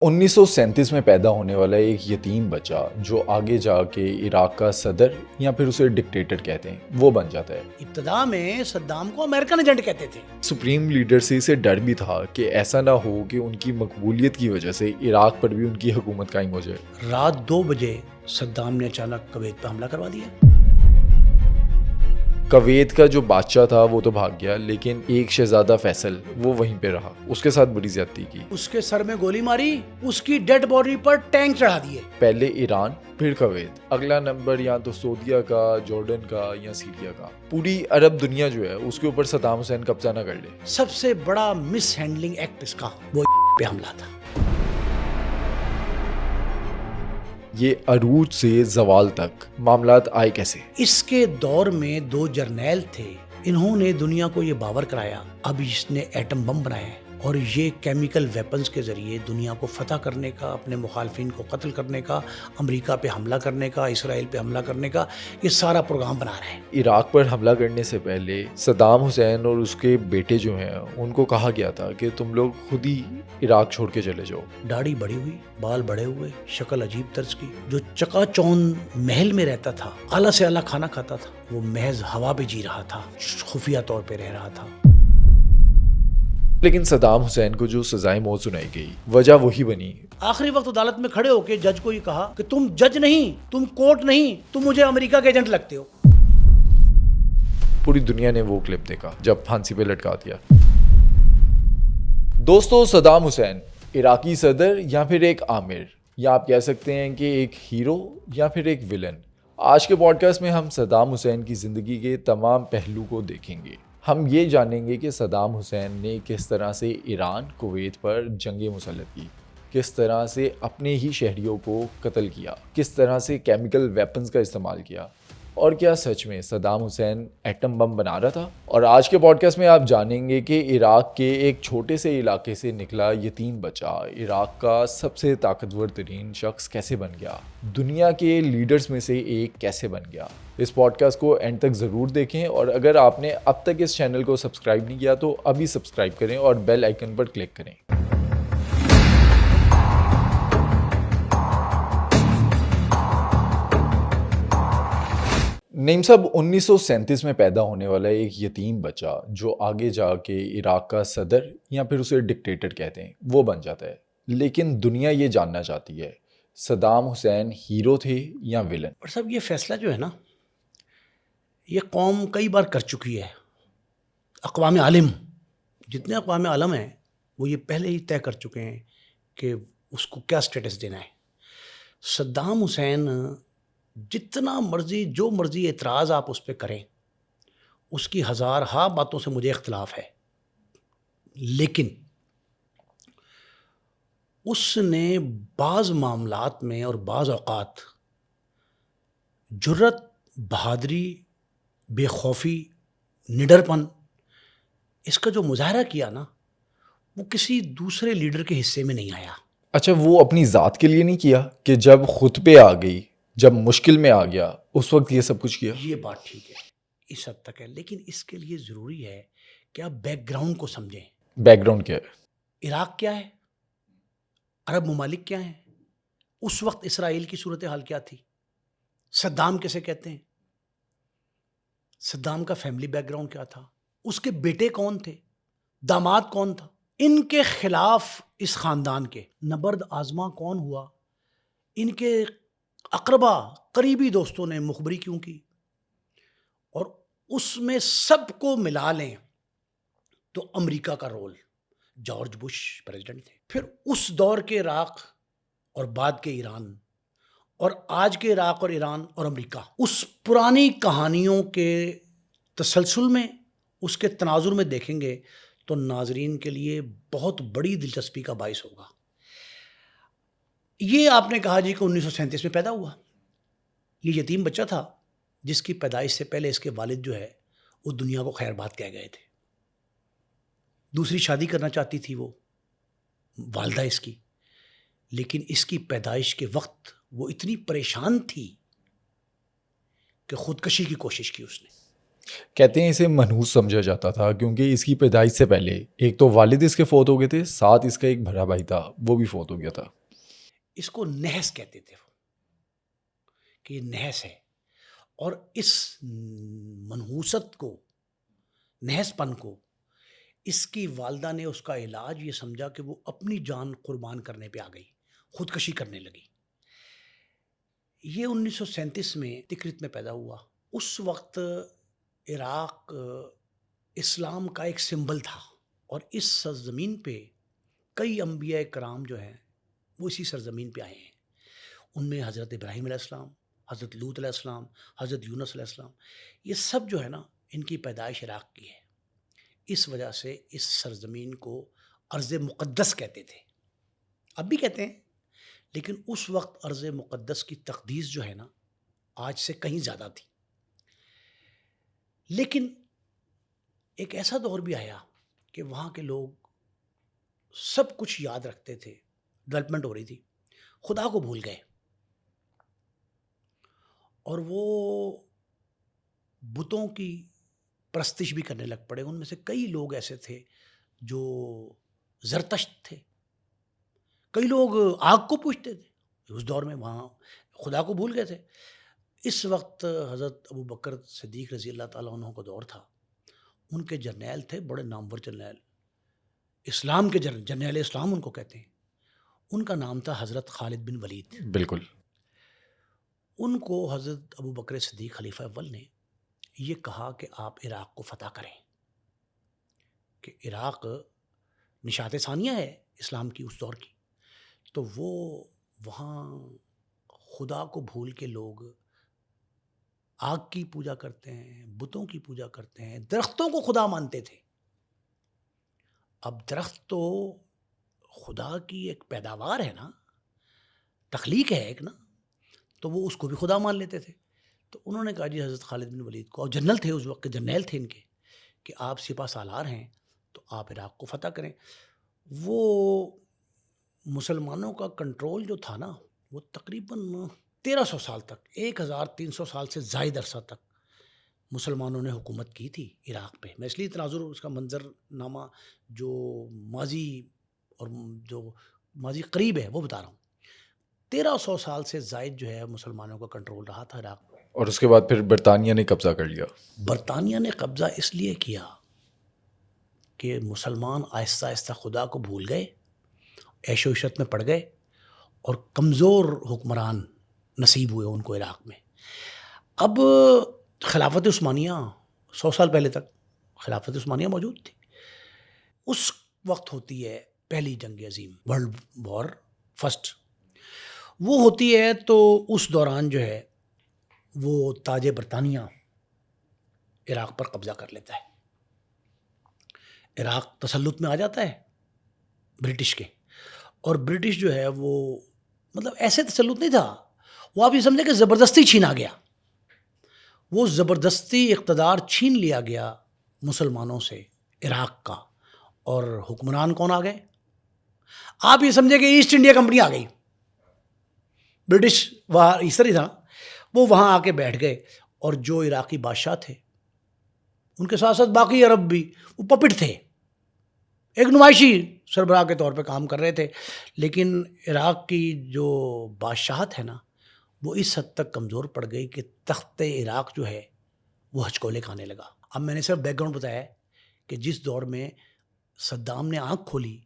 1937 میں پیدا ہونے والا ایک یتیم بچہ جو آگے جا کے عراق کا صدر یا پھر اسے ڈکٹیٹر کہتے ہیں وہ بن جاتا ہے۔ ابتدا میں صدام کو امریکن ایجنٹ کہتے تھے۔ سپریم لیڈر سے اسے ڈر بھی تھا کہ ایسا نہ ہو کہ ان کی مقبولیت کی وجہ سے عراق پر بھی ان کی حکومت قائم ہو جائے۔ رات 2 بجے صدام نے اچانک کویت پہ حملہ کروا دیا۔ کویت کا جو بادشاہ تھا وہ تو بھاگ گیا، لیکن ایک شہزادہ فیصل وہ وہیں پہ رہا، اس کے ساتھ بڑی زیادتی کی۔ اس کے سر میں گولی ماری، اس کی ڈیڈ باڈی پر ٹینک چڑھا دیے۔ پہلے ایران پھر کویت، اگلا نمبر یا تو سعودیہ کا، جارڈن کا یا سیریا کا۔ پوری عرب دنیا جو ہے اس کے اوپر صدام حسین قبضہ نہ کر لے۔ سب سے بڑا مس ہینڈلنگ ایکٹ اس کا وہ پہ حملہ تھا۔ یہ عروج سے زوال تک معاملات آئے کیسے؟ اس کے دور میں 2 جرنیل تھے، انہوں نے دنیا کو یہ باور کرایا اب اس نے ایٹم بم بنایا ہے اور یہ کیمیکل ویپنز کے ذریعے دنیا کو فتح کرنے کا، اپنے مخالفین کو قتل کرنے کا، امریکہ پہ حملہ کرنے کا، اسرائیل پہ حملہ کرنے کا یہ سارا پروگرام بنا رہے ہیں۔ عراق پر حملہ کرنے سے پہلے صدام حسین اور اس کے بیٹے جو ہیں ان کو کہا گیا تھا کہ تم لوگ خود ہی عراق چھوڑ کے چلے جاؤ۔ داڑھی بڑی ہوئی، بال بڑے ہوئے، شکل عجیب طرز کی، جو چکا چون محل میں رہتا تھا، اعلیٰ سے اعلیٰ کھانا کھاتا تھا، وہ محض ہوا پہ جی رہا تھا، خفیہ طور پہ رہ رہا تھا۔ لیکن صدام حسین کو جو سزائے موت سنائی گئی وجہ وہی بنی۔ آخری وقت عدالت میں کھڑے ہو کے جج کو یہ کہا کہ تم جج نہیں، تم کورٹ نہیں، تم مجھے امریکہ کے ایجنٹ لگتے ہو۔ پوری دنیا نے وہ کلپ دیکھا جب پھانسی پہ لٹکا دیا۔ دوستو، صدام حسین عراقی صدر یا پھر ایک آمر، یا آپ کہہ سکتے ہیں کہ ایک ہیرو یا پھر ایک ویلن۔ آج کے پوڈ کاسٹ میں ہم صدام حسین کی زندگی کے تمام پہلو کو دیکھیں گے۔ ہم یہ جانیں گے کہ صدام حسین نے کس طرح سے ایران کویت پر جنگیں مسلط کی، کس طرح سے اپنے ہی شہریوں کو قتل کیا، کس طرح سے کیمیکل ویپنز کا استعمال کیا، اور کیا سچ میں صدام حسین ایٹم بم بنا رہا تھا۔ اور آج کے پوڈ کاسٹ میں آپ جانیں گے کہ عراق کے ایک چھوٹے سے علاقے سے نکلا یتیم بچہ عراق کا سب سے طاقتور ترین شخص کیسے بن گیا، دنیا کے لیڈرز میں سے ایک کیسے بن گیا۔ اس پوڈ کاسٹ کو اینڈ تک ضرور دیکھیں، اور اگر آپ نے اب تک اس چینل کو سبسکرائب نہیں کیا تو ابھی سبسکرائب کریں اور بیل آئیکن پر کلک کریں۔ نعیم صاحب، 1937 میں پیدا ہونے والا ایک یتیم بچہ جو آگے جا کے عراق کا صدر یا پھر اسے ڈکٹیٹر کہتے ہیں وہ بن جاتا ہے، لیکن دنیا یہ جاننا چاہتی ہے صدام حسین ہیرو تھے یا ویلن۔ اور صاحب یہ فیصلہ جو ہے نا، یہ قوم کئی بار کر چکی ہے۔ اقوام عالم، جتنے اقوام عالم ہیں وہ یہ پہلے ہی طے کر چکے ہیں کہ اس کو کیا سٹیٹس دینا ہے۔ صدام حسین جتنا مرضی جو مرضی اعتراض آپ اس پہ کریں، اس کی ہزارہا باتوں سے مجھے اختلاف ہے، لیکن اس نے بعض معاملات میں اور بعض اوقات جرت، بہادری، بے خوفی، نڈر پن، اس کا جو مظاہرہ کیا نا، وہ کسی دوسرے لیڈر کے حصے میں نہیں آیا۔ اچھا، وہ اپنی ذات کے لیے نہیں کیا کہ جب خود پہ آ گئی، جب مشکل میں آ گیا اس وقت یہ سب کچھ کیا؟ یہ بات ٹھیک ہے، اس حد تک ہے، لیکن اس کے لیے ضروری ہے کہ آپ بیک گراؤنڈ کو سمجھیں۔ بیک گراؤنڈ کیا ہے؟ عراق کیا ہے؟ عرب ممالک کیا ہیں؟ اس وقت اسرائیل کی صورتحال کیا تھی؟ صدام کیسے کہتے ہیں؟ صدام کا فیملی بیک گراؤنڈ کیا تھا؟ اس کے بیٹے کون تھے؟ داماد کون تھا؟ ان کے خلاف اس خاندان کے نبرد آزما کون ہوا؟ ان کے اقربا قریبی دوستوں نے مخبری کیوں کی؟ اور اس میں سب کو ملا لیں تو امریکہ کا رول، جارج بش پریزیڈنٹ تھے، پھر اس دور کے عراق اور بعد کے ایران، اور آج کے عراق اور ایران اور امریکہ، اس پرانی کہانیوں کے تسلسل میں، اس کے تناظر میں دیکھیں گے تو ناظرین کے لیے بہت بڑی دلچسپی کا باعث ہوگا۔ یہ آپ نے کہا جی کہ 1937 میں پیدا ہوا، یہ یتیم بچہ تھا جس کی پیدائش سے پہلے اس کے والد جو ہے وہ دنیا کو خیر بات کہہ گئے تھے۔ دوسری شادی کرنا چاہتی تھی وہ والدہ اس کی، لیکن اس کی پیدائش کے وقت وہ اتنی پریشان تھی کہ خودکشی کی کوشش کی اس نے۔ کہتے ہیں اسے منحوس سمجھا جاتا تھا کیونکہ اس کی پیدائش سے پہلے ایک تو والد اس کے فوت ہو گئے تھے، ساتھ اس کا ایک بڑا بھائی تھا وہ بھی فوت ہو گیا تھا۔ اس کو نحس کہتے تھے وہ، کہ یہ نحس ہے، اور اس منحوست کو، نحس پن کو، اس کی والدہ نے اس کا علاج یہ سمجھا کہ وہ اپنی جان قربان کرنے پہ آ گئی، خودکشی کرنے لگی۔ یہ 1937 میں تکرت میں پیدا ہوا۔ اس وقت عراق اسلام کا ایک سمبل تھا، اور اس سرزمین پہ کئی انبیاء کرام جو ہیں وہ اسی سرزمین پہ آئے ہیں۔ ان میں حضرت ابراہیم علیہ السلام، حضرت لوط علیہ السلام، حضرت یونس علیہ السلام، یہ سب جو ہے نا ان کی پیدائش عراق کی ہے۔ اس وجہ سے اس سرزمین کو ارض مقدس کہتے تھے، اب بھی کہتے ہیں، لیکن اس وقت ارض مقدس کی تقدیس جو ہے نا آج سے کہیں زیادہ تھی۔ لیکن ایک ایسا دور بھی آیا کہ وہاں کے لوگ سب کچھ یاد رکھتے تھے، ڈیولپمنٹ ہو رہی تھی، خدا کو بھول گئے، اور وہ بتوں کی پرستش بھی کرنے لگ پڑے۔ ان میں سے کئی لوگ ایسے تھے جو زرتشت تھے، کئی لوگ آگ کو پوجتے تھے اس دور میں، وہاں خدا کو بھول گئے تھے۔ اس وقت حضرت ابو بکر صدیق رضی اللہ تعالیٰ عنہ کا دور تھا۔ ان کے جرنیل تھے، بڑے نامور جرنیل، اسلام کے جرنیل اسلام ان کو کہتے ہیں۔ ان کا نام تھا حضرت خالد بن ولید۔ بالکل۔ ان کو حضرت ابو بکر صدیق خلیفہ اول نے یہ کہا کہ آپ عراق کو فتح کریں، کہ عراق نشاط ثانیہ ہے اسلام کی اس دور کی، تو وہ وہاں خدا کو بھول کے لوگ آگ کی پوجا کرتے ہیں، بتوں کی پوجا کرتے ہیں، درختوں کو خدا مانتے تھے۔ اب درخت تو خدا کی ایک پیداوار ہے نا، تخلیق ہے ایک نا، تو وہ اس کو بھی خدا مان لیتے تھے۔ تو انہوں نے کہا جی حضرت خالد بن ولید کو، اور جنرل تھے اس وقت کے، جرنیل تھے ان کے، کہ آپ سپہ سالار ہیں تو آپ عراق کو فتح کریں۔ وہ مسلمانوں کا کنٹرول جو تھا نا وہ تقریباً 1300 سال تک، 1300 سال سے زائد عرصہ تک مسلمانوں نے حکومت کی تھی عراق پہ۔ میں اس لیے تناظر اس کا منظر نامہ جو ماضی اور جو ماضی قریب ہے وہ بتا رہا ہوں۔ 1300 سال سے زائد جو ہے مسلمانوں کا کنٹرول رہا تھا عراق پہ۔ اور اس کے بعد پھر برطانیہ نے قبضہ کر لیا۔ برطانیہ نے قبضہ اس لیے کیا کہ مسلمان آہستہ آہستہ خدا کو بھول گئے، عیش و عشرت میں پڑ گئے، اور کمزور حکمران نصیب ہوئے ان کو عراق میں۔ اب خلافت عثمانیہ 100 سال پہلے تک خلافت عثمانیہ موجود تھی۔ اس وقت ہوتی ہے پہلی جنگ عظیم، ورلڈ وار فرسٹ، وہ ہوتی ہے، تو اس دوران جو ہے وہ تاج برطانیہ عراق پر قبضہ کر لیتا ہے۔ عراق تسلط میں آ جاتا ہے برٹش کے، اور برٹش جو ہے وہ مطلب ایسے تسلط نہیں تھا، وہ آپ یہ سمجھیں کہ زبردستی چھینا گیا، وہ زبردستی اقتدار چھین لیا گیا مسلمانوں سے عراق کا۔ اور حکمران کون آ گئے؟ آپ یہ سمجھیں کہ ایسٹ انڈیا کمپنی آ گئی، برٹش وہاں اس طرح تھا، وہ وہاں آ کے بیٹھ گئے، اور جو عراقی بادشاہ تھے ان کے ساتھ ساتھ باقی عرب بھی وہ پپٹ تھے، ایک نمائشی سربراہ کے طور پہ کام کر رہے تھے۔ لیکن عراق کی جو بادشاہت ہے نا وہ اس حد تک کمزور پڑ گئی کہ تخت عراق جو ہے وہ ہچکولے کھانے لگا۔ اب میں نے صرف بیک گراؤنڈ بتایا ہے کہ جس دور میں صدام نے آنکھ کھولی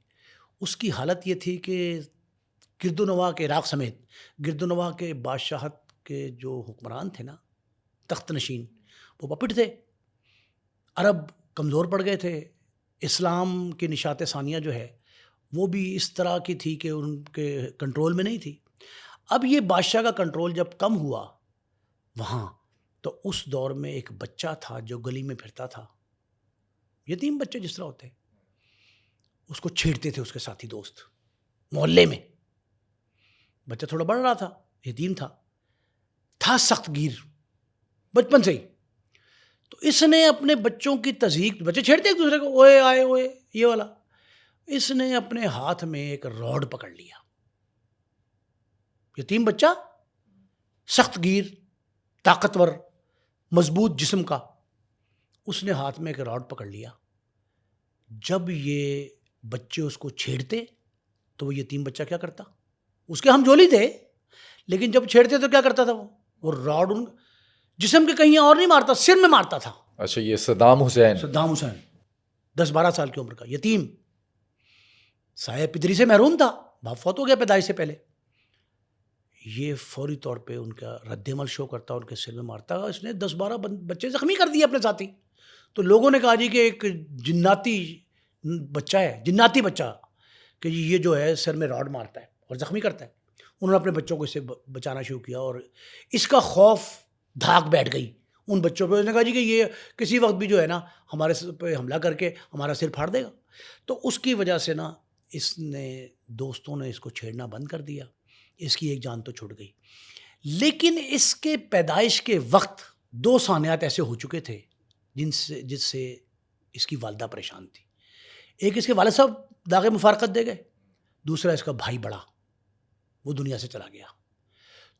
اس کی حالت یہ تھی کہ گرد و نواح کے عراق سمیت گرد و نواح کے بادشاہت کے جو حکمران تھے نا، تخت نشین، وہ پپٹ تھے، عرب کمزور پڑ گئے تھے، اسلام کی نشاط ثانیہ جو ہے وہ بھی اس طرح کی تھی کہ ان کے کنٹرول میں نہیں تھی۔ اب یہ بادشاہ کا کنٹرول جب کم ہوا وہاں، تو اس دور میں ایک بچہ تھا جو گلی میں پھرتا تھا، یتیم بچے جس طرح ہوتے، اس کو چھیڑتے تھے اس کے ساتھی دوست محلے میں۔ بچہ تھوڑا بڑھ رہا تھا، یتیم تھا سخت گیر بچپن سے ہی، تو اس نے اپنے بچوں کی تضحیک، بچے چھیڑتے ایک دوسرے کو، اوئے آئے اوئے یہ والا، اس نے اپنے ہاتھ میں ایک راڈ پکڑ لیا، یتیم بچہ سخت گیر، طاقتور، مضبوط جسم کا، اس نے ہاتھ میں ایک راڈ پکڑ لیا. جب یہ بچے اس کو چھیڑتے تو وہ یتیم بچہ کیا کرتا؟ اس کے ہم جولی تھے، لیکن جب چھیڑتے تو کیا کرتا تھا؟ وہ راڈ ان جسم کے کہیں اور نہیں مارتا، سر میں مارتا تھا. اچھا، یہ صدام حسین 10-12 سال کی عمر کا یتیم، سایہ پدری سے محروم تھا، باپ فوت ہو گیا پیدائش سے پہلے. یہ فوری طور پہ ان کا رد عمل شو کرتا، ان کے سر میں مارتا. اس نے 10-12 بچے زخمی کر دیے اپنے ساتھی. تو لوگوں نے کہا جی کہ ایک جناتی بچہ ہے، جناتی بچہ، کہ جی یہ جو ہے سر میں راڈ مارتا ہے اور زخمی کرتا ہے. انہوں نے اپنے بچوں کو اس سے بچانا شروع کیا اور اس کا خوف دھاک بیٹھ گئی ان بچوں پہ. اس نے کہا جی کہ یہ کسی وقت بھی جو ہے نا ہمارے پہ حملہ کر کے ہمارا سر پھاڑ دے گا. تو اس کی وجہ سے نا اس نے دوستوں نے اس کو چھیڑنا بند کر دیا. اس کی ایک جان تو چھوٹ گئی. لیکن اس کے پیدائش کے وقت 2 سانحات ایسے ہو چکے تھے جس سے اس کی والدہ پریشان تھی. ایک اس کے والد صاحب داغ مفارقت دے گئے، دوسرا اس کا بھائی بڑا وہ دنیا سے چلا گیا.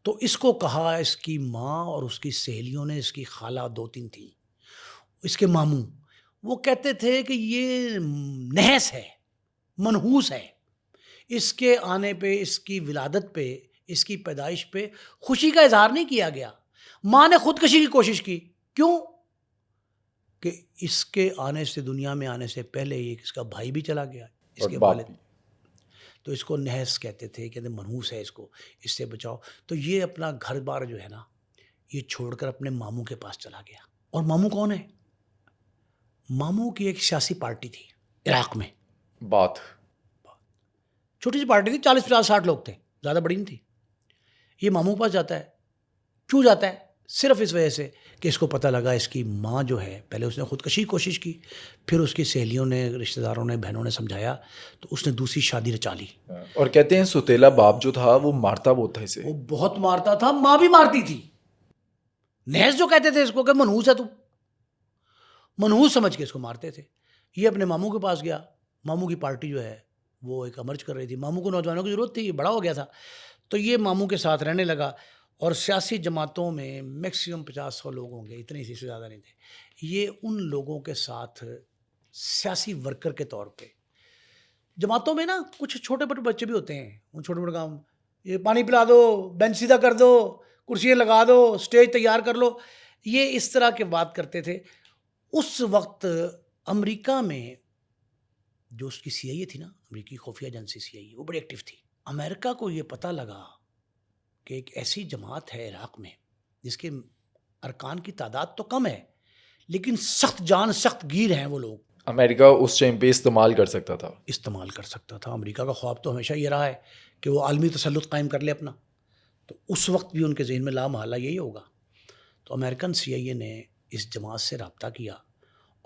تو اس کو کہا، اس کی ماں اور اس کی سہیلیوں نے، اس کی خالہ 2-3 تھیں، اس کے ماموں، وہ کہتے تھے کہ یہ نحس ہے، منحوس ہے. اس کے آنے پہ، اس کی ولادت پہ، اس کی پیدائش پہ خوشی کا اظہار نہیں کیا گیا. ماں نے خودکشی کی کوشش کی. کیوں؟ کہ اس کے آنے سے، دنیا میں آنے سے پہلے ہی اس کا بھائی بھی چلا گیا، اس کے والد. تو اس کو نحس کہتے تھے، کہتے منحوس ہے، اس کو اس سے بچاؤ. تو یہ اپنا گھر بار جو ہے نا یہ چھوڑ کر اپنے ماموں کے پاس چلا گیا. اور ماموں کون ہے؟ ماموں کی ایک سیاسی پارٹی تھی عراق میں. بات چھوٹی سی پارٹی تھی، 40-50-60 لوگ تھے، زیادہ بڑی نہیں تھی. یہ ماموں کے پاس جاتا ہے. کیوں جاتا ہے؟ صرف اس وجہ سے کہ اس کو پتہ لگا اس کی ماں جو ہے، پہلے اس نے خودکشی کی کوشش کی، پھر اس کی سہیلیوں نے، رشتہ داروں نے، بہنوں نے سمجھایا تو اس نے دوسری شادی رچا لی. اور کہتے ہیں ستیلا باپ جو تھا وہ مارتا بہت تھا اسے. وہ بہت مارتا تھا، ماں بھی مارتی تھی. نحس جو کہتے تھے اس کو کہ منحوس ہے تو، منحوس سمجھ کے اس کو مارتے تھے. یہ اپنے ماموں کے پاس گیا. ماموں کی پارٹی جو ہے وہ ایک امرج کر رہی تھی. ماموں کو نوجوانوں کی ضرورت تھی، یہ بڑا ہو گیا تھا. تو یہ ماموں کے ساتھ رہنے لگا. اور سیاسی جماعتوں میں میکسیمم 50-100 لوگ ہوں گے، اتنے سے زیادہ نہیں تھے. یہ ان لوگوں کے ساتھ سیاسی ورکر کے طور پہ، جماعتوں میں نا کچھ چھوٹے موٹے بچے بھی ہوتے ہیں، ان چھوٹے موٹے کام، یہ پانی پلا دو، بینچ سیدھا کر دو، کرسیاں لگا دو، اسٹیج تیار کر لو، یہ اس طرح کے بات کرتے تھے. اس وقت امریکہ میں جو اس کی سی آئی اے تھی نا، امریکی خفیہ ایجنسی سی آئی اے، وہ بڑی ایکٹیو تھی. امریکہ کو یہ پتہ لگا کہ ایک ایسی جماعت ہے عراق میں جس کے ارکان کی تعداد تو کم ہے لیکن سخت جان، سخت گیر ہیں وہ لوگ. امریکہ اس ٹائم پہ استعمال کر سکتا تھا. امریکہ کا خواب تو ہمیشہ یہ رہا ہے کہ وہ عالمی تسلط قائم کر لے اپنا. تو اس وقت بھی ان کے ذہن میں لا محالہ یہی ہوگا. تو امریکن سی آئی اے نے اس جماعت سے رابطہ کیا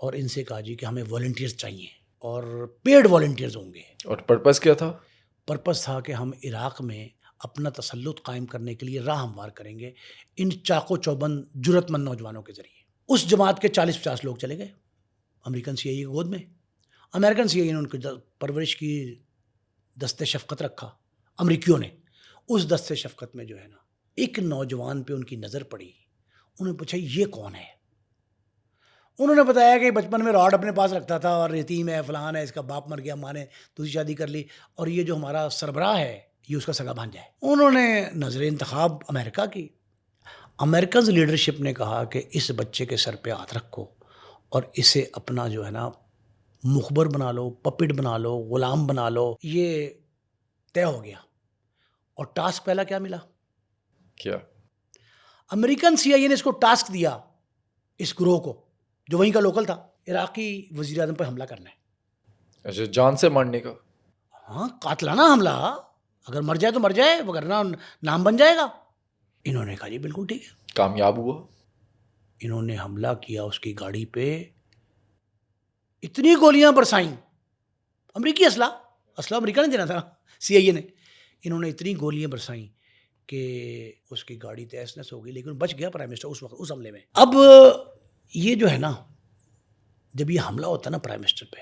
اور ان سے کہا جی کہ ہمیں والنٹیئرز چاہیے اور پیڈ والنٹیئرز ہوں گے. اور پرپس کیا تھا؟ پرپس تھا کہ ہم عراق میں اپنا تسلط قائم کرنے کے لیے راہ ہموار کریں گے ان چاق و چوبند جرأت مند نوجوانوں کے ذریعے. اس جماعت کے 40-50 لوگ چلے گئے امریکن سی آئی اے کی گود میں. امریکن سی آئی اے نے ان کی پرورش کی، دست شفقت رکھا. امریکیوں نے اس دست شفقت میں جو ہے نا ایک نوجوان پہ ان کی نظر پڑی. انہوں نے پوچھا یہ کون ہے؟ انہوں نے بتایا کہ بچپن میں راڈ اپنے پاس رکھتا تھا اور یتیم ہے، فلان ہے، اس کا باپ مر گیا، ماں نے دوسری شادی کر لی، اور یہ جو ہمارا سربراہ ہے یہ اس کا سگا بھانجا ہے. انہوں نے نظر انتخاب امریکہ کی. امریکنز لیڈرشپ نے کہا کہ اس بچے کے سر پہ ہاتھ رکھو اور اسے اپنا جو ہے نا مخبر بنا لو، پپٹ بنا لو، غلام بنا لو. یہ طے ہو گیا. اور ٹاسک پہلا کیا ملا؟ کیا؟ امریکن سی آئی اے نے اس کو ٹاسک دیا، اس گروہ کو جو وہیں کا لوکل تھا، عراقی وزیر اعظم پر حملہ کرنا ہے. اچھا، جان سے مارنے کا؟ ہاں، قاتلانہ حملہ. اگر مر جائے تو مر جائے، وگرنہ نام بن جائے گا. انہوں نے کہا جی بالکل ٹھیک ہے. کامیاب ہوا. انہوں نے حملہ کیا اس کی گاڑی پہ، اتنی گولیاں برسائیں. امریکی اسلحہ امریکہ نے دینا تھا، سی آئی اے نے. انہوں نے اتنی گولیاں برسائیں کہ اس کی گاڑی تہس نہس ہو گئی، لیکن بچ گیا پرائم منسٹر اس وقت اس حملے میں. اب یہ جو ہے نا، جب یہ حملہ ہوتا ہے نا پرائم منسٹر پہ،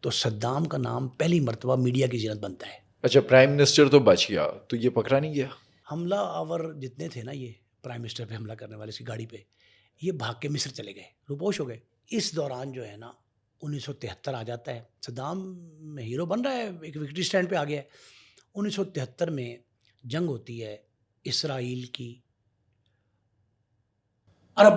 تو صدام کا نام پہلی مرتبہ میڈیا کی زینت بنتا ہے. اچھا، پرائم منسٹر تو بچ گیا، تو یہ پکڑا نہیں گیا؟ حملہ آور جتنے تھے نا، یہ پرائم منسٹر پہ حملہ کرنے والے، اس کی گاڑی پہ، یہ بھاگ کے مصر چلے گئے، روپوش ہو گئے. اس دوران جو ہے نا 1973 آ جاتا ہے. صدام ہیرو بن رہا ہے, ایک وکٹری سٹینڈ پہ آ گیا ہے. 1973 میں جنگ ہوتی ہے اسرائیل کی عرب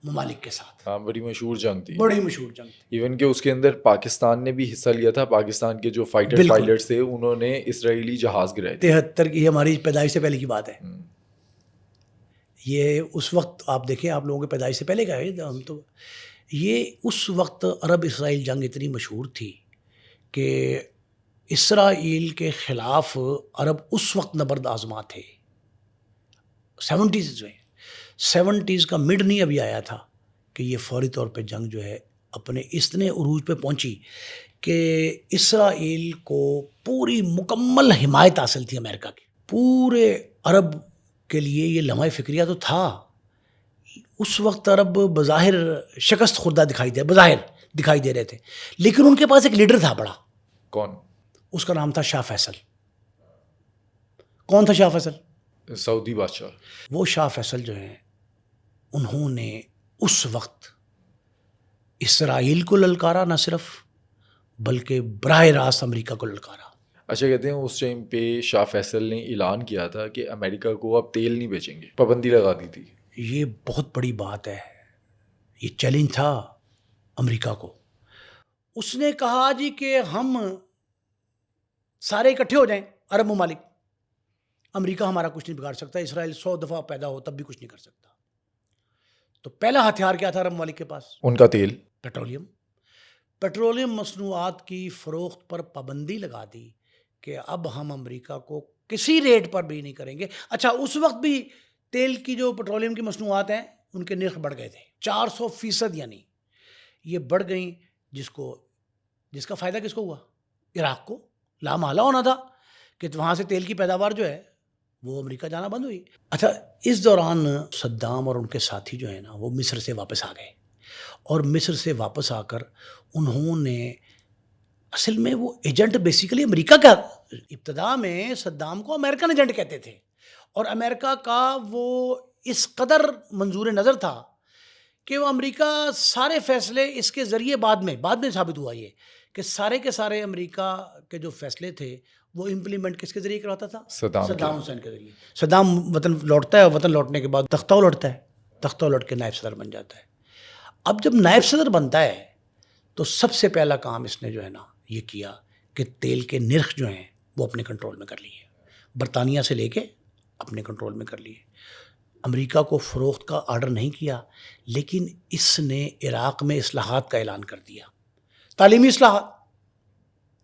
ممالک کے ساتھ. ہاں, بڑی مشہور جنگ تھی, بڑی مشہور جنگ تھی. ایون کہ اس کے اندر پاکستان نے بھی حصہ لیا تھا. پاکستان کے جو فائٹر بالکل. پائلٹس تھے انہوں نے اسرائیلی جہاز گرائے تھے. 73 کی ہماری پیدائش سے پہلے کی بات ہے. یہ اس وقت آپ دیکھیں, آپ لوگوں کے پیدائش سے پہلے کا ہے ہم تو. یہ اس وقت عرب اسرائیل جنگ اتنی مشہور تھی کہ اسرائیل کے خلاف عرب اس وقت نبرد آزما تھے. 70s کا مڈ نہیں ابھی آیا تھا کہ یہ فوری طور پہ جنگ جو ہے اپنے اتنے عروج پہ پہنچی کہ اسرائیل کو پوری مکمل حمایت حاصل تھی امریکہ کی. پورے عرب کے لیے یہ لمحہ فکریہ تو تھا. اس وقت عرب بظاہر شکست خوردہ دکھائی دے رہے تھے, لیکن ان کے پاس ایک لیڈر تھا بڑا. کون؟ اس کا نام تھا شاہ فیصل. کون تھا شاہ فیصل؟ سعودی بادشاہ. وہ شاہ فیصل جو ہیں انہوں نے اس وقت اسرائیل کو للکارا, نہ صرف بلکہ براہ راست امریکہ کو للکارا. اچھا, کہتے ہیں اس ٹائم پہ شاہ فیصل نے اعلان کیا تھا کہ امریکہ کو اب تیل نہیں بیچیں گے, پابندی لگا دی تھی. یہ بہت بڑی بات ہے. یہ چیلنج تھا امریکہ کو. اس نے کہا جی کہ ہم سارے اکٹھے ہو جائیں عرب ممالک, امریکہ ہمارا کچھ نہیں بگاڑ سکتا. اسرائیل 100 دفعہ پیدا ہو تب بھی کچھ نہیں کر سکتا. تو پہلا ہتھیار کیا تھا عرب ممالک کے پاس؟ ان کا تیل. پیٹرولیم مصنوعات کی فروخت پر پابندی لگا دی کہ اب ہم امریکہ کو کسی ریٹ پر بھی نہیں کریں گے. اچھا, اس وقت بھی تیل کی جو پیٹرولیم کی مصنوعات ہیں ان کے نرخ بڑھ گئے تھے 400%, یعنی یہ بڑھ گئیں, جس کا فائدہ کس کو ہوا؟ عراق کو. لامحالہ ہونا تھا کہ وہاں سے تیل کی پیداوار جو ہے وہ امریکہ جانا بند ہوئی. اچھا, اس دوران صدام اور ان کے ساتھی جو ہیں نا وہ مصر سے واپس آ گئے, اور مصر سے واپس آ کر انہوں نے اصل میں وہ ایجنٹ بیسیکلی امریکہ کا, ابتدا میں صدام کو امریکن ایجنٹ کہتے تھے, اور امریکہ کا وہ اس قدر منظور نظر تھا کہ وہ امریکہ سارے فیصلے اس کے ذریعے بعد میں ثابت ہوا یہ کہ سارے کے سارے امریکہ کے جو فیصلے تھے وہ امپلیمنٹ کس کے ذریعے کرواتا تھا؟ صدام حسین کے ذریعے. صدام وطن لوٹتا ہے, وطن لوٹنے کے بعد تختہ الٹتا ہے, تختہ الٹ کے نائب صدر بن جاتا ہے. اب جب نائب صدر بنتا ہے تو سب سے پہلا کام اس نے جو ہے نا یہ کیا کہ تیل کے نرخ جو ہیں وہ اپنے کنٹرول میں کر لیے. برطانیہ سے لے کے اپنے کنٹرول میں کر لیے. امریکہ کو فروخت کا آرڈر نہیں کیا, لیکن اس نے عراق میں اصلاحات کا اعلان کر دیا. تعلیمی اصلاحات,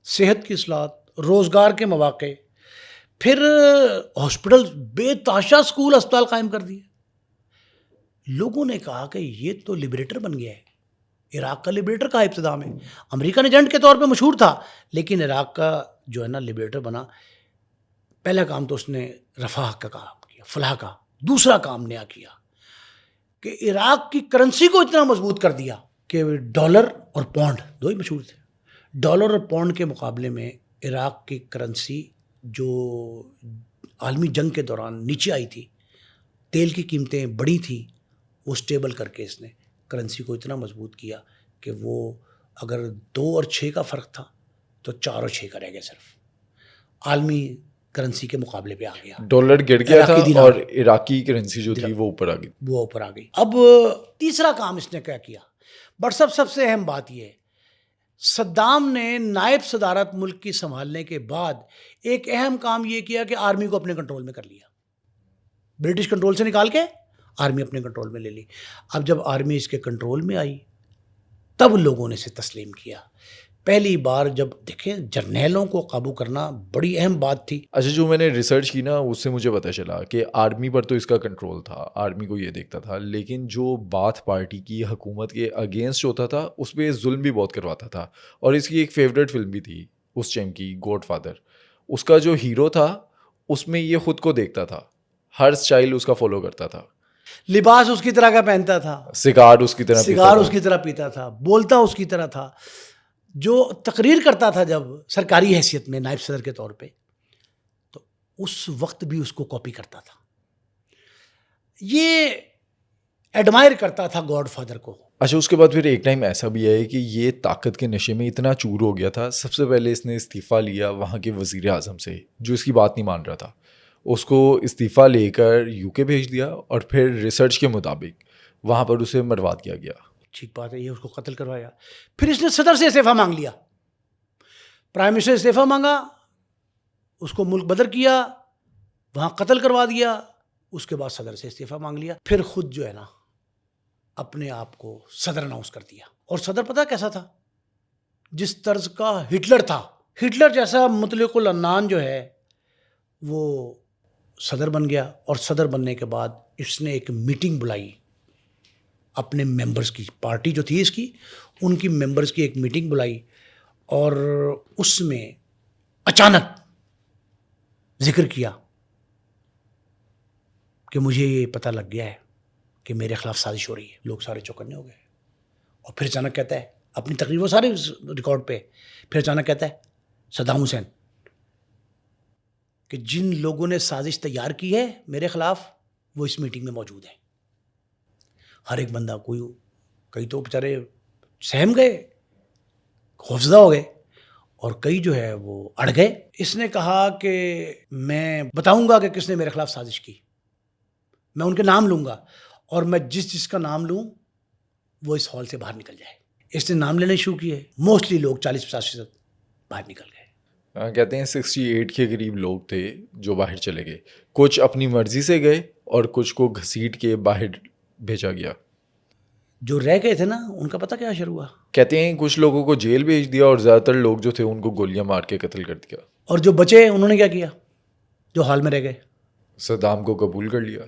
صحت کی اصلاحات, روزگار کے مواقع, پھر ہاسپٹل, بے تحاشا اسکول اسپتال قائم کر دیے. لوگوں نے کہا کہ یہ تو لبریٹر بن گیا ہے. عراق کا لبریٹر کہا ابتدا میں, امریکن ایجنٹ کے طور پہ مشہور تھا, لیکن عراق کا جو ہے نا لبریٹر بنا. پہلا کام تو اس نے رفاہ کا کام کیا, فلاح کا. دوسرا کام نیا کیا کہ عراق کی کرنسی کو اتنا مضبوط کر دیا کہ ڈالر اور پاؤنڈ دو ہی مشہور تھے. ڈالر اور پاؤنڈ کے مقابلے میں عراق کی کرنسی جو عالمی جنگ کے دوران نیچے آئی تھی, تیل کی قیمتیں بڑی تھیں, وہ سٹیبل کر کے اس نے کرنسی کو اتنا مضبوط کیا کہ وہ اگر 2 اور 6 کا فرق تھا تو 4 اور 6 کا رہ گیا. صرف عالمی کرنسی کے مقابلے پہ آ گیا. ڈالر گر گیا تھا اور عراقی کرنسی جو تھی وہ اوپر آ گئی. اب تیسرا کام اس نے کیا کیا, بٹ سب سے اہم بات یہ ہے, صدام نے نائب صدارت ملک کی سنبھالنے کے بعد ایک اہم کام یہ کیا کہ آرمی کو اپنے کنٹرول میں کر لیا. برٹش کنٹرول سے نکال کے آرمی اپنے کنٹرول میں لے لی. اب جب آرمی اس کے کنٹرول میں آئی تب لوگوں نے اسے تسلیم کیا. پہلی بار جب دیکھیں جرنیلوں کو قابو کرنا بڑی اہم بات تھی. اچھا, جو میں نے ریسرچ کی نا اس سے مجھے پتہ چلا کہ آرمی پر تو اس کا کنٹرول تھا, آرمی کو یہ دیکھتا تھا, لیکن جو باتھ پارٹی کی حکومت کے اگینسٹ ہوتا تھا اس پہ ظلم بھی بہت کرواتا تھا. اور اس کی ایک فیوریٹ فلم بھی تھی اس ٹائم کی, گوڈ فادر. اس کا جو ہیرو تھا اس میں یہ خود کو دیکھتا تھا, ہر اسٹائل اس کا فالو کرتا تھا, لباس اس کی طرح کا پہنتا تھا, سگار اس کی طرح پیتا تھا, بولتا اس کی طرح تھا, جو تقریر کرتا تھا جب سرکاری حیثیت میں نائب صدر کے طور پہ, تو اس وقت بھی اس کو کاپی کرتا تھا. یہ ایڈمائر کرتا تھا گاڈ فادر کو, اچھا اس کے بعد پھر ایک ٹائم ایسا بھی ہے کہ یہ طاقت کے نشے میں اتنا چور ہو گیا تھا, سب سے پہلے اس نے استعفیٰ لیا وہاں کے وزیر اعظم سے جو اس کی بات نہیں مان رہا تھا, اس کو استعفیٰ لے کر یو کے بھیج دیا اور پھر ریسرچ کے مطابق وہاں پر اسے مروا دیا گیا. ٹھیک بات ہے, یہ اس کو قتل کروایا. پھر اس نے صدر سے استعفیٰ مانگ لیا, پرائم منسٹر استعفیٰ مانگا, اس کو ملک بدر کیا, وہاں قتل کروا دیا, اس کے بعد صدر سے استعفیٰ مانگ لیا, پھر خود جو ہے نا اپنے آپ کو صدر اناؤنس کر دیا. اور صدر پتہ کیسا تھا؟ جس طرز کا ہٹلر تھا, ہٹلر جیسا مطلق العنان جو ہے وہ صدر بن گیا. اور صدر بننے کے بعد اس نے ایک میٹنگ بلائی اپنے ممبرز کی, پارٹی جو تھی اس کی ان کی ممبرز کی ایک میٹنگ بلائی, اور اس میں اچانک ذکر کیا کہ مجھے یہ پتہ لگ گیا ہے کہ میرے خلاف سازش ہو رہی ہے. لوگ سارے چوکنے ہو گئے. اور پھر اچانک کہتا ہے اپنی تقریر وہ سارے ریکارڈ پہ, پھر اچانک کہتا ہے صدام حسین کہ جن لوگوں نے سازش تیار کی ہے میرے خلاف وہ اس میٹنگ میں موجود ہیں. ہر ایک بندہ, کئی تو بیچارے سہم گئے, خوفزدہ ہو گئے, اور کئی جو ہے وہ اڑ گئے. اس نے کہا کہ میں بتاؤں گا کہ کس نے میرے خلاف سازش کی, میں ان کے نام لوں گا, اور میں جس کا نام لوں وہ اس ہال سے باہر نکل جائے. اس نے نام لینے شروع کیے, موسٹلی لوگ 40-50% باہر نکل گئے. کہتے ہیں 68 کے قریب لوگ تھے جو باہر چلے گئے, کچھ اپنی مرضی سے گئے اور کچھ کو گھسیٹ کے باہر بھیجا گیا. جو رہ گئے تھے نا ان کا پتہ کیا اشر ہوا؟ کہتے ہیں کچھ لوگوں کو جیل بھیج دیا اور زیادہ تر لوگ جو تھے ان کو گولیاں مار کے قتل کر دیا. اور جو بچے انہوں نے کیا کیا؟ جو حال میں رہ گئے صدام کو قبول کر لیا,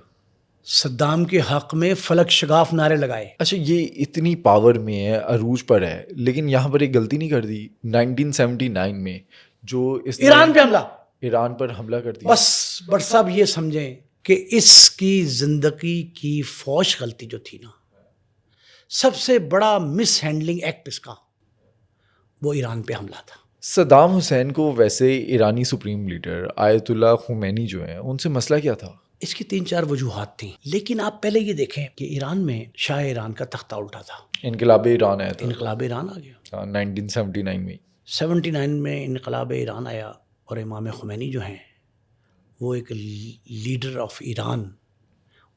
صدام کے حق میں فلک شگاف نعرے لگائے. اچھا یہ اتنی پاور میں ہے, عروج پر ہے, لیکن یہاں پر ایک غلطی نہیں کر دی 1979 میں جو اس ایران پہ حملہ, ایران پر حملہ کر دیا. بس بٹ صاحب یہ سمجھیں کہ اس کی زندگی کی فوش غلطی جو تھی نا, سب سے بڑا مس ہینڈلنگ ایکٹ اس کا وہ ایران پہ حملہ تھا. صدام حسین کو ویسے ایرانی سپریم لیڈر آیت اللہ خمینی جو ہیں ان سے مسئلہ کیا تھا؟ اس کی 3-4 وجوہات تھیں, لیکن آپ پہلے یہ دیکھیں کہ ایران میں شاہ ایران کا تختہ الٹا تھا, انقلاب ایران آیا تھا, انقلاب ایران آ گیا 1979 میں. 79 میں انقلاب ایران آیا, اور امام خمینی جو ہیں وہ ایک لیڈر آف ایران,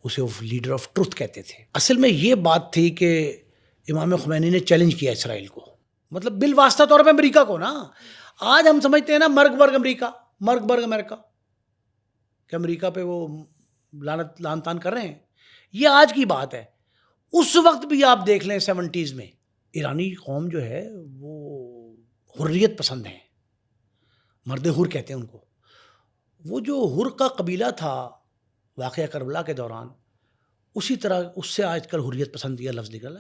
اسے لیڈر آف ٹروتھ کہتے تھے. اصل میں یہ بات تھی کہ امام خمینی نے چیلنج کیا اسرائیل کو, مطلب بالواسطہ طور پہ امریکہ کو نا. آج ہم سمجھتے ہیں نا مرگ برگ امریکہ, مرگ برگ امریکہ, کہ امریکہ پہ وہ لان تان کر رہے ہیں, یہ آج کی بات ہے. اس وقت بھی آپ دیکھ لیں 70s میں ایرانی قوم جو ہے وہ حریت پسند ہیں, مرد حر کہتے ہیں ان کو. وہ جو حر کا قبیلہ تھا واقعہ کربلا کے دوران, اسی طرح اس سے آج کل حریت پسندی کا لفظ نکلا.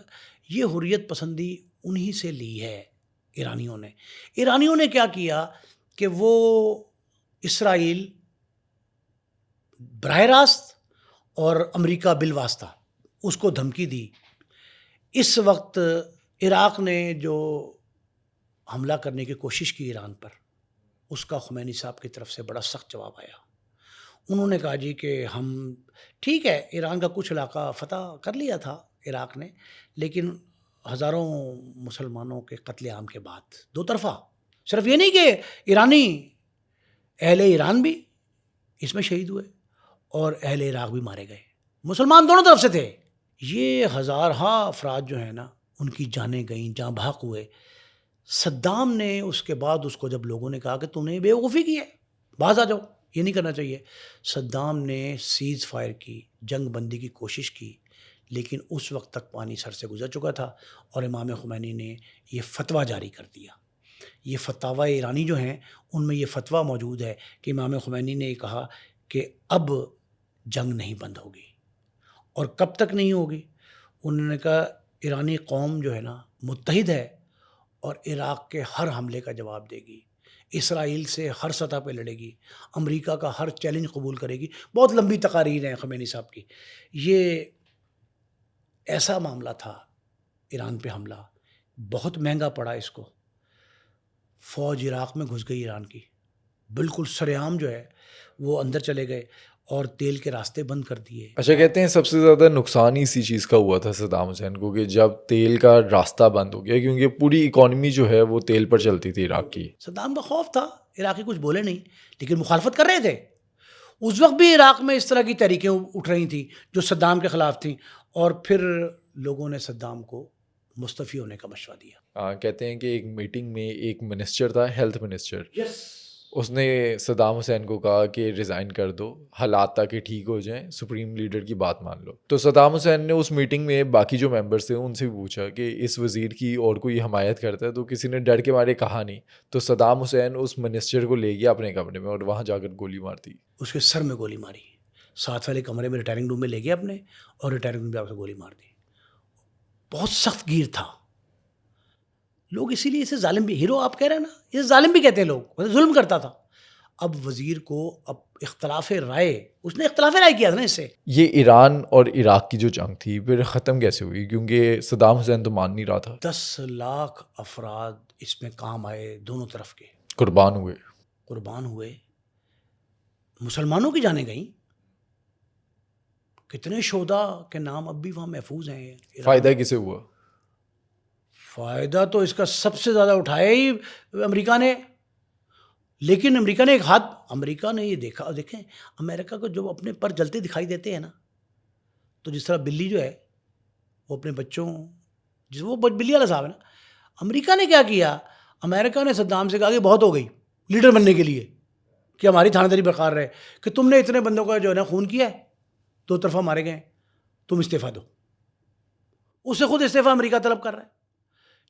یہ حریت پسندی انہی سے لی ہے ایرانیوں نے. ایرانیوں نے کیا کیا کہ وہ اسرائیل براہ راست اور امریکہ بالواسطہ اس کو دھمکی دی. اس وقت عراق نے جو حملہ کرنے کی کوشش کی ایران پر, اس کا خمینی صاحب کی طرف سے بڑا سخت جواب آیا. انہوں نے کہا جی کہ ہم ٹھیک ہے ایران کا کچھ علاقہ فتح کر لیا تھا عراق نے, لیکن ہزاروں مسلمانوں کے قتل عام کے بعد دو طرفہ, صرف یہ نہیں کہ ایرانی, اہل ایران بھی اس میں شہید ہوئے اور اہل عراق بھی مارے گئے, مسلمان دونوں طرف سے تھے. یہ ہزارہ افراد جو ہیں نا ان کی جانیں گئیں, جاں بحق ہوئے. صدام نے اس کے بعد اس کو جب لوگوں نے کہا کہ تم نے بے وقوفی کی ہے, باز آ جاؤ, یہ نہیں کرنا چاہیے, صدام نے سیز فائر کی, جنگ بندی کی کوشش کی, لیکن اس وقت تک پانی سر سے گزر چکا تھا. اور امام خمینی نے یہ فتویٰ جاری کر دیا. یہ فتاوی ایرانی جو ہیں ان میں یہ فتویٰ موجود ہے کہ امام خمینی نے یہ کہا کہ اب جنگ نہیں بند ہوگی. اور کب تک نہیں ہوگی؟ انہوں نے کہا ایرانی قوم جو ہے نا متحد ہے اور عراق کے ہر حملے کا جواب دے گی, اسرائیل سے ہر سطح پہ لڑے گی, امریکہ کا ہر چیلنج قبول کرے گی. بہت لمبی تقاریر ہیں خمینی صاحب کی. یہ ایسا معاملہ تھا ایران پہ حملہ, بہت مہنگا پڑا اس کو. فوج عراق میں گھس گئی ایران کی, بالکل سرعام جو ہے وہ اندر چلے گئے, اور تیل کے راستے بند کر دیے. اچھا، کہتے ہیں سب سے زیادہ نقصان ہی اسی چیز کا ہوا تھا صدام حسین کو کہ جب تیل کا راستہ بند ہو گیا، کیونکہ پوری اکانومی جو ہے وہ تیل پر چلتی تھی عراق کی. صدام کا خوف تھا، عراقی کچھ بولے نہیں لیکن مخالفت کر رہے تھے. اس وقت بھی عراق میں اس طرح کی تحریکیں اٹھ رہی تھیں جو صدام کے خلاف تھیں، اور پھر لوگوں نے صدام کو مستعفی ہونے کا مشورہ دیا. کہتے ہیں کہ ایک میٹنگ میں ایک منسٹر تھا، ہیلتھ منسٹر، اس نے صدام حسین کو کہا کہ ریزائن کر دو، حالات تاکہ ٹھیک ہو جائیں، سپریم لیڈر کی بات مان لو. تو صدام حسین نے اس میٹنگ میں باقی جو ممبرس تھے ان سے پوچھا کہ اس وزیر کی اور کوئی حمایت کرتا ہے، تو کسی نے ڈر کے مارے کہا نہیں. تو صدام حسین اس منسٹر کو لے گیا اپنے کمرے میں اور وہاں جا کر گولی مار دی. اس کے سر میں گولی ماری، ساتھ والے کمرے میں ریٹائرنگ روم میں لے گیا اپنے، اور ریٹائرنگ روم میں آپ سے گولی مار دی. بہت سخت گیر تھا. لوگ اسی لیے اسے ظالم بھی، ہیرو آپ کہہ رہے ہیں نا، یہ ظالم بھی کہتے ہیں لوگ، ظلم کرتا تھا. اب وزیر کو اب اختلاف رائے، اس نے اختلاف رائے کیا تھا نا اس سے. یہ ایران اور عراق کی جو جنگ تھی پھر ختم کیسے ہوئی؟ کیونکہ صدام حسین تو مان نہیں رہا تھا. 10 لاکھ افراد اس میں کام آئے، دونوں طرف کے قربان ہوئے. مسلمانوں کی جانیں گئیں. کتنے شہداء کے نام اب بھی وہاں محفوظ ہیں. فائدہ کسے ہوا؟ فائدہ تو اس کا سب سے زیادہ اٹھایا ہی امریکہ نے. لیکن امریکہ نے ایک ہاتھ، امریکہ نے یہ دیکھا، دیکھیں امریکہ کو جو اپنے پر جلتے دکھائی دیتے ہیں نا، تو جس طرح بلی جو ہے وہ اپنے بچوں، جس وہ بلی والا صاحب ہے نا، امریکہ نے کیا کیا، امریکہ نے صدام سے کہا کہ بہت ہو گئی لیڈر بننے کے لیے کہ ہماری تھانہ داری برقرار رہے، کہ تم نے اتنے بندوں کا جو ہے نا خون کیا ہے، دو طرفہ مارے گئے، تم استعفیٰ دو. اس سے خود استعفیٰ امریکہ طلب کر رہا ہے.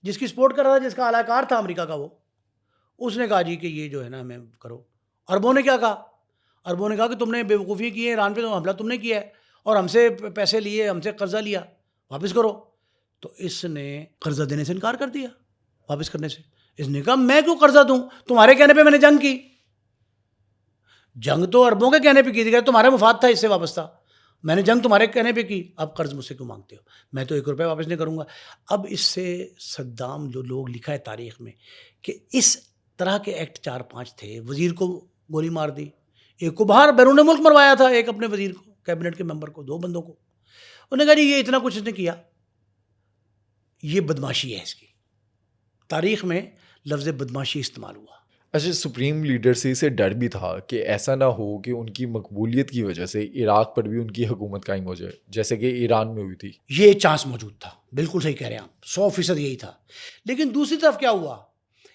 جس کی سپورٹ کر رہا تھا، جس کا اعلی کار تھا امریکہ کا، وہ اس نے کہا جی کہ یہ جو ہے نا ہمیں کرو. عربوں نے کیا کہا؟ عربوں نے کہا کہ تم نے بے وقوفی کی ہے، ایران پہ تو حملہ تم نے کیا ہے اور ہم سے پیسے لیے، ہم سے قرضہ لیا، واپس کرو. تو اس نے قرضہ دینے سے انکار کر دیا، واپس کرنے سے. اس نے کہا میں کیوں قرضہ دوں، تمہارے کہنے پہ میں نے جنگ کی. جنگ تو عربوں کے کہنے پہ کی تھی، تمہارا مفاد تھا اس سے وابستہ، میں نے جنگ تمہارے کہنے پہ کی، اب قرض مجھ سے کیوں مانگتے ہو، میں تو 1 روپے واپس نہیں کروں گا. اب اس سے صدام جو لوگ لکھا ہے تاریخ میں کہ اس طرح کے ایکٹ 4-5 تھے. وزیر کو گولی مار دی، ایک کو باہر بیرون ملک مروایا تھا، ایک اپنے وزیر کو، کیبنٹ کے ممبر کو، 2 بندوں کو. انہوں نے کہا جی یہ اتنا کچھ اس نے کیا، یہ بدماشی ہے. اس کی تاریخ میں لفظ بدماشی استعمال ہوا. اچھا، سپریم لیڈر سے اسے ڈر بھی تھا کہ ایسا نہ ہو کہ ان کی مقبولیت کی وجہ سے عراق پر بھی ان کی حکومت قائم ہو جائے جیسے کہ ایران میں ہوئی تھی. یہ چانس موجود تھا، بالکل صحیح کہہ رہے ہیں آپ، 100% یہی تھا. لیکن دوسری طرف کیا ہوا،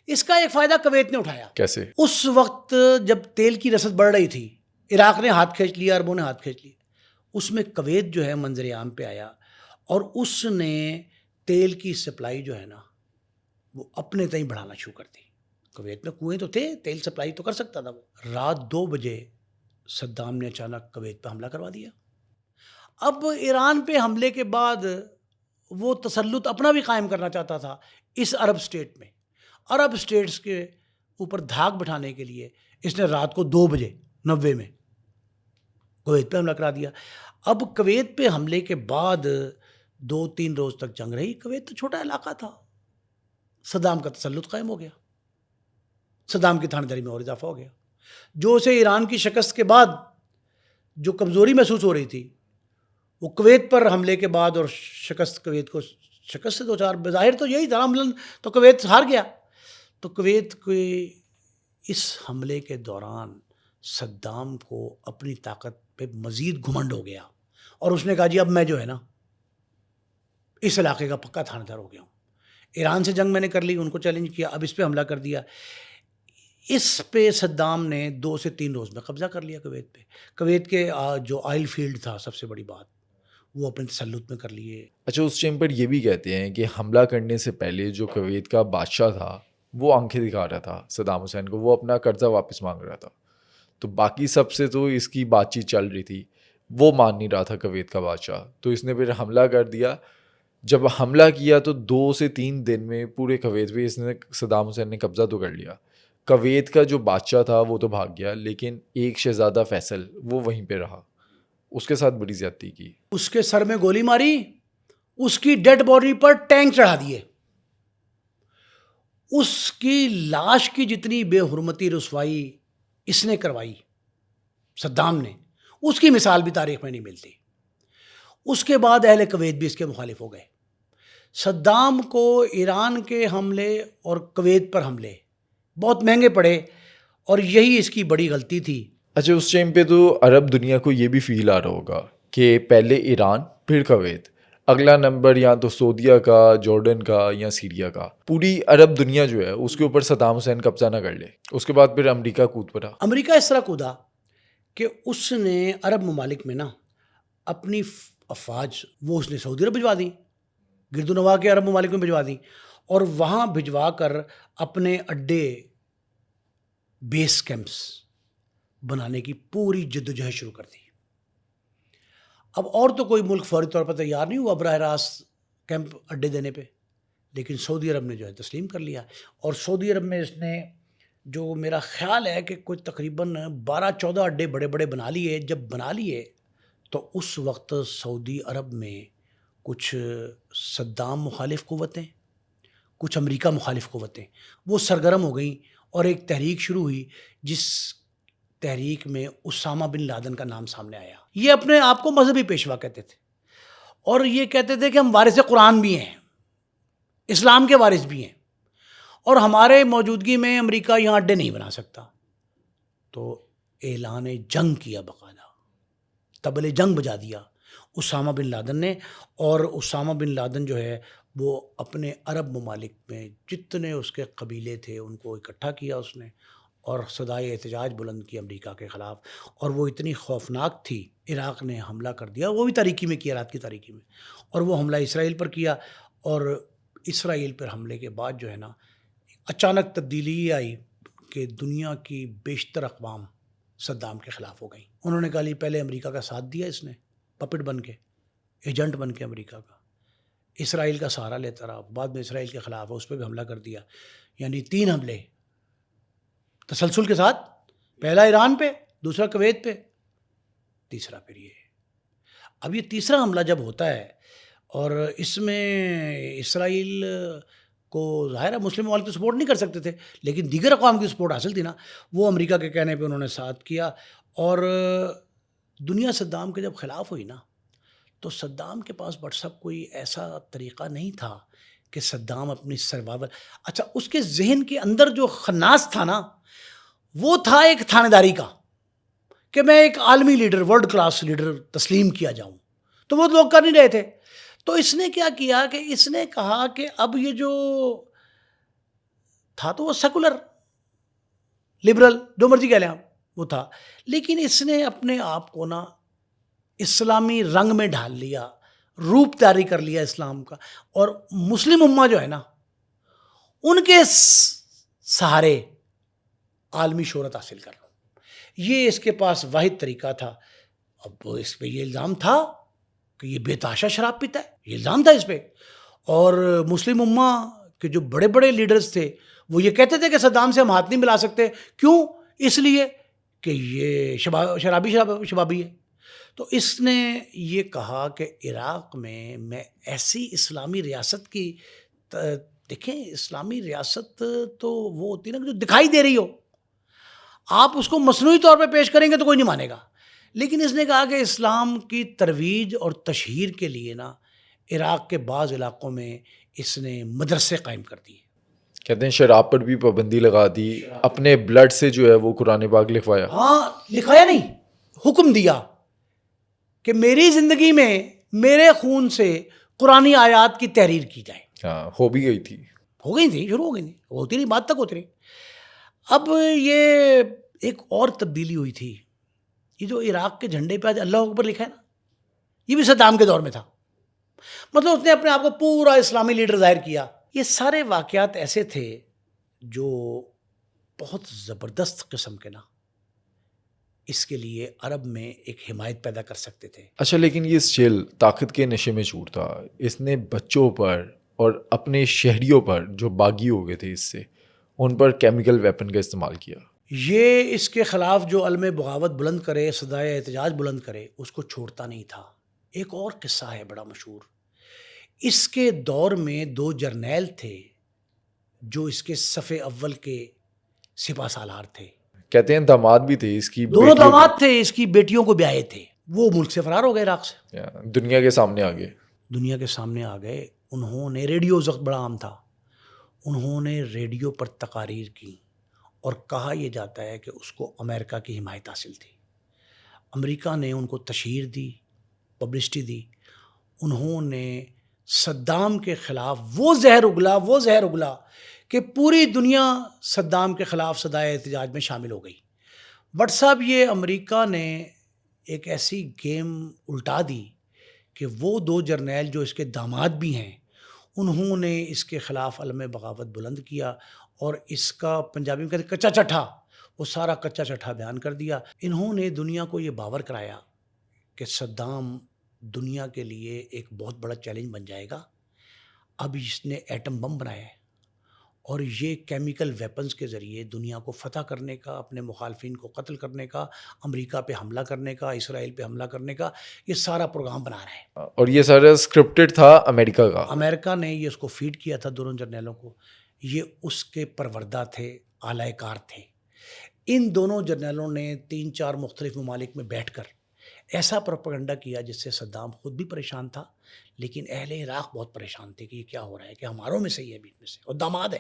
اس کا ایک فائدہ کویت نے اٹھایا. کیسے؟ اس وقت جب تیل کی رسد بڑھ رہی تھی، عراق نے ہاتھ کھینچ لیا، عربوں نے ہاتھ کھینچ لیا، اس میں کویت جو ہے منظر عام پہ آیا، اور اس نے تیل کی سپلائی جو ہے نا وہ اپنے تئیں بڑھانا شروع کر دی. کویت میں کنویں تو تھے، تیل سپلائی تو کر سکتا تھا وہ. رات 2 بجے صدام نے اچانک کویت پہ حملہ کروا دیا. اب ایران پہ حملے کے بعد وہ تسلط اپنا بھی قائم کرنا چاہتا تھا اس عرب اسٹیٹ میں. عرب اسٹیٹس کے اوپر دھاک بٹھانے کے لیے اس نے رات کو 2 بجے 90 میں کویت پہ حملہ کرا دیا. اب کویت پہ حملے کے بعد 2-3 روز تک جنگ رہی. کویت تو چھوٹا علاقہ تھا، صدام کا تسلط قائم ہو گیا، صدام کی تھانہ داری میں اور اضافہ ہو گیا. جو اسے ایران کی شکست کے بعد جو کمزوری محسوس ہو رہی تھی، وہ کویت پر حملے کے بعد، اور شکست کویت کو شکست سے 2-4 بظاہر تو یہی تھا، عملاً تو کویت ہار گیا. تو کویت کے اس حملے کے دوران صدام کو اپنی طاقت پہ مزید گھمنڈ ہو گیا، اور اس نے کہا جی اب میں جو ہے نا اس علاقے کا پکا تھانہ دار ہو گیا ہوں. ایران سے جنگ میں نے کر لی، ان کو چیلنج کیا، اب اس پہ حملہ کر دیا. اس پہ صدام نے 2 سے 3 روز میں قبضہ کر لیا کویت پہ. کویت کے جو آئل فیلڈ تھا سب سے بڑی بات، وہ اپنے تسلط میں کر لیے. اچھا، اس ٹائم پر یہ بھی کہتے ہیں کہ حملہ کرنے سے پہلے جو کویت کا بادشاہ تھا وہ آنکھیں دکھا رہا تھا صدام حسین کو، وہ اپنا قرضہ واپس مانگ رہا تھا. تو باقی سب سے تو اس کی بات چیت چل رہی تھی، وہ مان نہیں رہا تھا کویت کا بادشاہ. تو اس نے پھر حملہ کر دیا. جب حملہ کیا تو 2 سے 3 دن میں پورے کویت پہ اس نے، صدام حسین نے قبضہ تو کر لیا. کویت کا جو بادشاہ تھا وہ تو بھاگ گیا، لیکن ایک شہزادہ فیصل وہ وہیں پہ رہا، اس کے ساتھ بڑی زیادتی کی. اس کے سر میں گولی ماری، اس کی ڈیڈ باڈی پر ٹینک چڑھا دیے. اس کی لاش کی جتنی بے حرمتی رسوائی اس نے کروائی صدام نے، اس کی مثال بھی تاریخ میں نہیں ملتی. اس کے بعد اہل کویت بھی اس کے مخالف ہو گئے. صدام کو ایران کے حملے اور کویت پر حملے بہت مہنگے پڑے اور یہی اس کی بڑی غلطی تھی. اچھا اس ٹائم پہ تو عرب دنیا کو یہ بھی فیل آ رہا ہوگا کہ پہلے ایران پھر کویت، اگلا نمبر یا تو سعودیہ کا، جارڈن کا یا سیریا کا. پوری عرب دنیا جو ہے اس کے اوپر صدام حسین قبضہ نہ کر لے. اس کے بعد پھر امریکہ کود پڑا. امریکہ اس طرح کودا کہ اس نے عرب ممالک میں نا اپنی افواج وہ اس نے سعودی عرب بھجوا دیں، گرد و نواح کے عرب ممالک میں بھجوا دیں، اور وہاں بھجوا کر اپنے اڈے بیس کیمپس بنانے کی پوری جدوجہد شروع کر دی. اب اور تو کوئی ملک فوری طور پر تیار نہیں ہوا براہ راست کیمپ اڈے دینے پہ، لیکن سعودی عرب نے جو ہے تسلیم کر لیا. اور سعودی عرب میں اس نے جو میرا خیال ہے کہ کوئی تقریباً 12-14 اڈے بڑے بڑے بنا لیے. جب بنا لیے تو اس وقت سعودی عرب میں کچھ صدام مخالف قوتیں، کچھ امریکہ مخالف قوتیں وہ سرگرم ہو گئیں اور ایک تحریک شروع ہوئی جس تحریک میں اسامہ بن لادن کا نام سامنے آیا. یہ اپنے آپ کو مذہبی پیشوا کہتے تھے اور یہ کہتے تھے کہ ہم وارث قرآن بھی ہیں، اسلام کے وارث بھی ہیں، اور ہمارے موجودگی میں امریکہ یہاں اڈے نہیں بنا سکتا. تو اعلان جنگ کیا، باقاعدہ طبل جنگ بجا دیا اسامہ بن لادن نے. اور اسامہ بن لادن جو ہے وہ اپنے عرب ممالک میں جتنے اس کے قبیلے تھے ان کو اکٹھا کیا اس نے اور صدائے احتجاج بلند کی امریکہ کے خلاف. اور وہ اتنی خوفناک تھی، عراق نے حملہ کر دیا، وہ بھی تاریکی میں کیا، رات کی تاریکی میں، اور وہ حملہ اسرائیل پر کیا. اور اسرائیل پر حملے کے بعد جو ہے نا اچانک تبدیلی یہ آئی کہ دنیا کی بیشتر اقوام صدام کے خلاف ہو گئیں. انہوں نے کہا لی پہلے امریکہ کا ساتھ دیا اس نے پپٹ بن کے، ایجنٹ بن کے امریکہ کا، اسرائیل کا سہارا لیتا رہا، بعد میں اسرائیل کے خلاف اس پہ بھی حملہ کر دیا. یعنی 3 حملے تسلسل کے ساتھ، پہلا ایران پہ، دوسرا کویت پہ، تیسرا پھر یہ. اب یہ تیسرا حملہ جب ہوتا ہے اور اس میں اسرائیل کو ظاہر ہے مسلم ممالک تو سپورٹ نہیں کر سکتے تھے، لیکن دیگر اقوام کی سپورٹ حاصل تھی نا، وہ امریکہ کے کہنے پہ انہوں نے ساتھ کیا. اور دنیا صدام کے جب خلاف ہوئی نا تو صدام کے پاس بٹ صاحب کوئی ایسا طریقہ نہیں تھا کہ صدام اپنی سروائیول، اچھا اس کے ذہن کے اندر جو خناس تھا نا وہ تھا ایک تھانے داری کا، کہ میں ایک عالمی لیڈر، ورلڈ کلاس لیڈر تسلیم کیا جاؤں. تو وہ لوگ کر نہیں رہے تھے. تو اس نے کیا کیا کہ اس نے کہا کہ اب یہ جو تھا تو وہ سیکولر لبرل جو مرضی کہہ لیں آپ وہ تھا، لیکن اس نے اپنے آپ کو نا اسلامی رنگ میں ڈھال لیا، روپ تیاری کر لیا اسلام کا، اور مسلم امہ جو ہے نا ان کے سہارے عالمی شہرت حاصل کر رہا ہوں. یہ اس کے پاس واحد طریقہ تھا. اب اس پہ یہ الزام تھا کہ یہ بے تحاشا شراب پیتا ہے، یہ الزام تھا اس پہ. اور مسلم امہ کے جو بڑے بڑے لیڈرز تھے وہ یہ کہتے تھے کہ صدام سے ہم ہاتھ نہیں ملا سکتے. کیوں؟ اس لیے کہ یہ شبابی ہے. تو اس نے یہ کہا کہ عراق میں ایسی اسلامی ریاست کی، دیکھیں اسلامی ریاست تو وہ ہوتی ہے نا جو دکھائی دے رہی ہو، آپ اس کو مصنوعی طور پہ پیش کریں گے تو کوئی نہیں مانے گا. لیکن اس نے کہا کہ اسلام کی ترویج اور تشہیر کے لیے نا عراق کے بعض علاقوں میں اس نے مدرسے قائم کر دیے. کہتے ہیں شراب پر بھی پابندی لگا دی، اپنے بلڈ سے جو ہے وہ قرآن پاک لکھوایا. ہاں لکھوایا نہیں، حکم دیا کہ میری زندگی میں میرے خون سے قرآنی آیات کی تحریر کی جائے. ہاں ہو بھی گئی تھی، ہو گئی تھی، شروع ہو گئی تھی، ہوتی نہیں، بات تک ہوتی نہیں. اب یہ ایک اور تبدیلی ہوئی تھی، یہ جو عراق کے جھنڈے پہ آج اللہ اکبر لکھا ہے نا، یہ بھی صدام کے دور میں تھا. مطلب اس نے اپنے آپ کو پورا اسلامی لیڈر ظاہر کیا. یہ سارے واقعات ایسے تھے جو بہت زبردست قسم کے نا اس کے لیے عرب میں ایک حمایت پیدا کر سکتے تھے. اچھا لیکن یہ اسٹل طاقت کے نشے میں چور تھا. اس نے بچوں پر اور اپنے شہریوں پر جو باغی ہو گئے تھے اس سے، ان پر کیمیکل ویپن کا استعمال کیا. یہ اس کے خلاف جو علم بغاوت بلند کرے، صدائے احتجاج بلند کرے، اس کو چھوڑتا نہیں تھا. ایک اور قصہ ہے بڑا مشہور. اس کے دور میں 2 جرنیل تھے جو اس کے صف اول کے سپہ سالار تھے. کہتے ہیں داماد بھی تھے اس کی، دونوں داماد تھے، اس کی بیٹیوں کو بیائے تھے. وہ ملک سے فرار ہو گئے عراق سے، دنیا کے سامنے آ گئے. دنیا کے سامنے آ گئے. انہوں نے ریڈیو اس وقت بڑا عام تھا، انہوں نے ریڈیو پر تقاریر کی اور کہا یہ جاتا ہے کہ اس کو امریکہ کی حمایت حاصل تھی. امریکہ نے ان کو تشہیر دی، پبلسٹی دی. انہوں نے صدام کے خلاف وہ زہر اگلا کہ پوری دنیا صدام کے خلاف صدائے احتجاج میں شامل ہو گئی. بٹ صاحب یہ امریکہ نے ایک ایسی گیم الٹا دی کہ وہ دو جرنیل جو اس کے داماد بھی ہیں، انہوں نے اس کے خلاف علم بغاوت بلند کیا اور اس کا پنجابی میں کہتے کچا چٹھا، وہ سارا کچا چٹھا بیان کر دیا. انہوں نے دنیا کو یہ باور کرایا کہ صدام دنیا کے لیے ایک بہت بڑا چیلنج بن جائے گا. اب اس نے ایٹم بم بنایا ہے اور یہ کیمیکل ویپنز کے ذریعے دنیا کو فتح کرنے کا، اپنے مخالفین کو قتل کرنے کا، امریکہ پہ حملہ کرنے کا، اسرائیل پہ حملہ کرنے کا یہ سارا پروگرام بنا رہا ہے. اور یہ سارا اسکرپٹڈ تھا امریکہ کا. امریکہ نے یہ اس کو فیڈ کیا تھا دونوں جرنیلوں کو. یہ اس کے پروردہ تھے، اعلی کار تھے. ان دونوں جرنیلوں نے 3-4 مختلف ممالک میں بیٹھ کر ایسا پروپیگنڈا کیا جس سے صدام خود بھی پریشان تھا، لیکن اہل عراق بہت پریشان تھے کہ یہ کیا ہو رہا ہے، کہ ہماروں میں سے ہی ہے، بیچ میں سے، اور داماد ہے.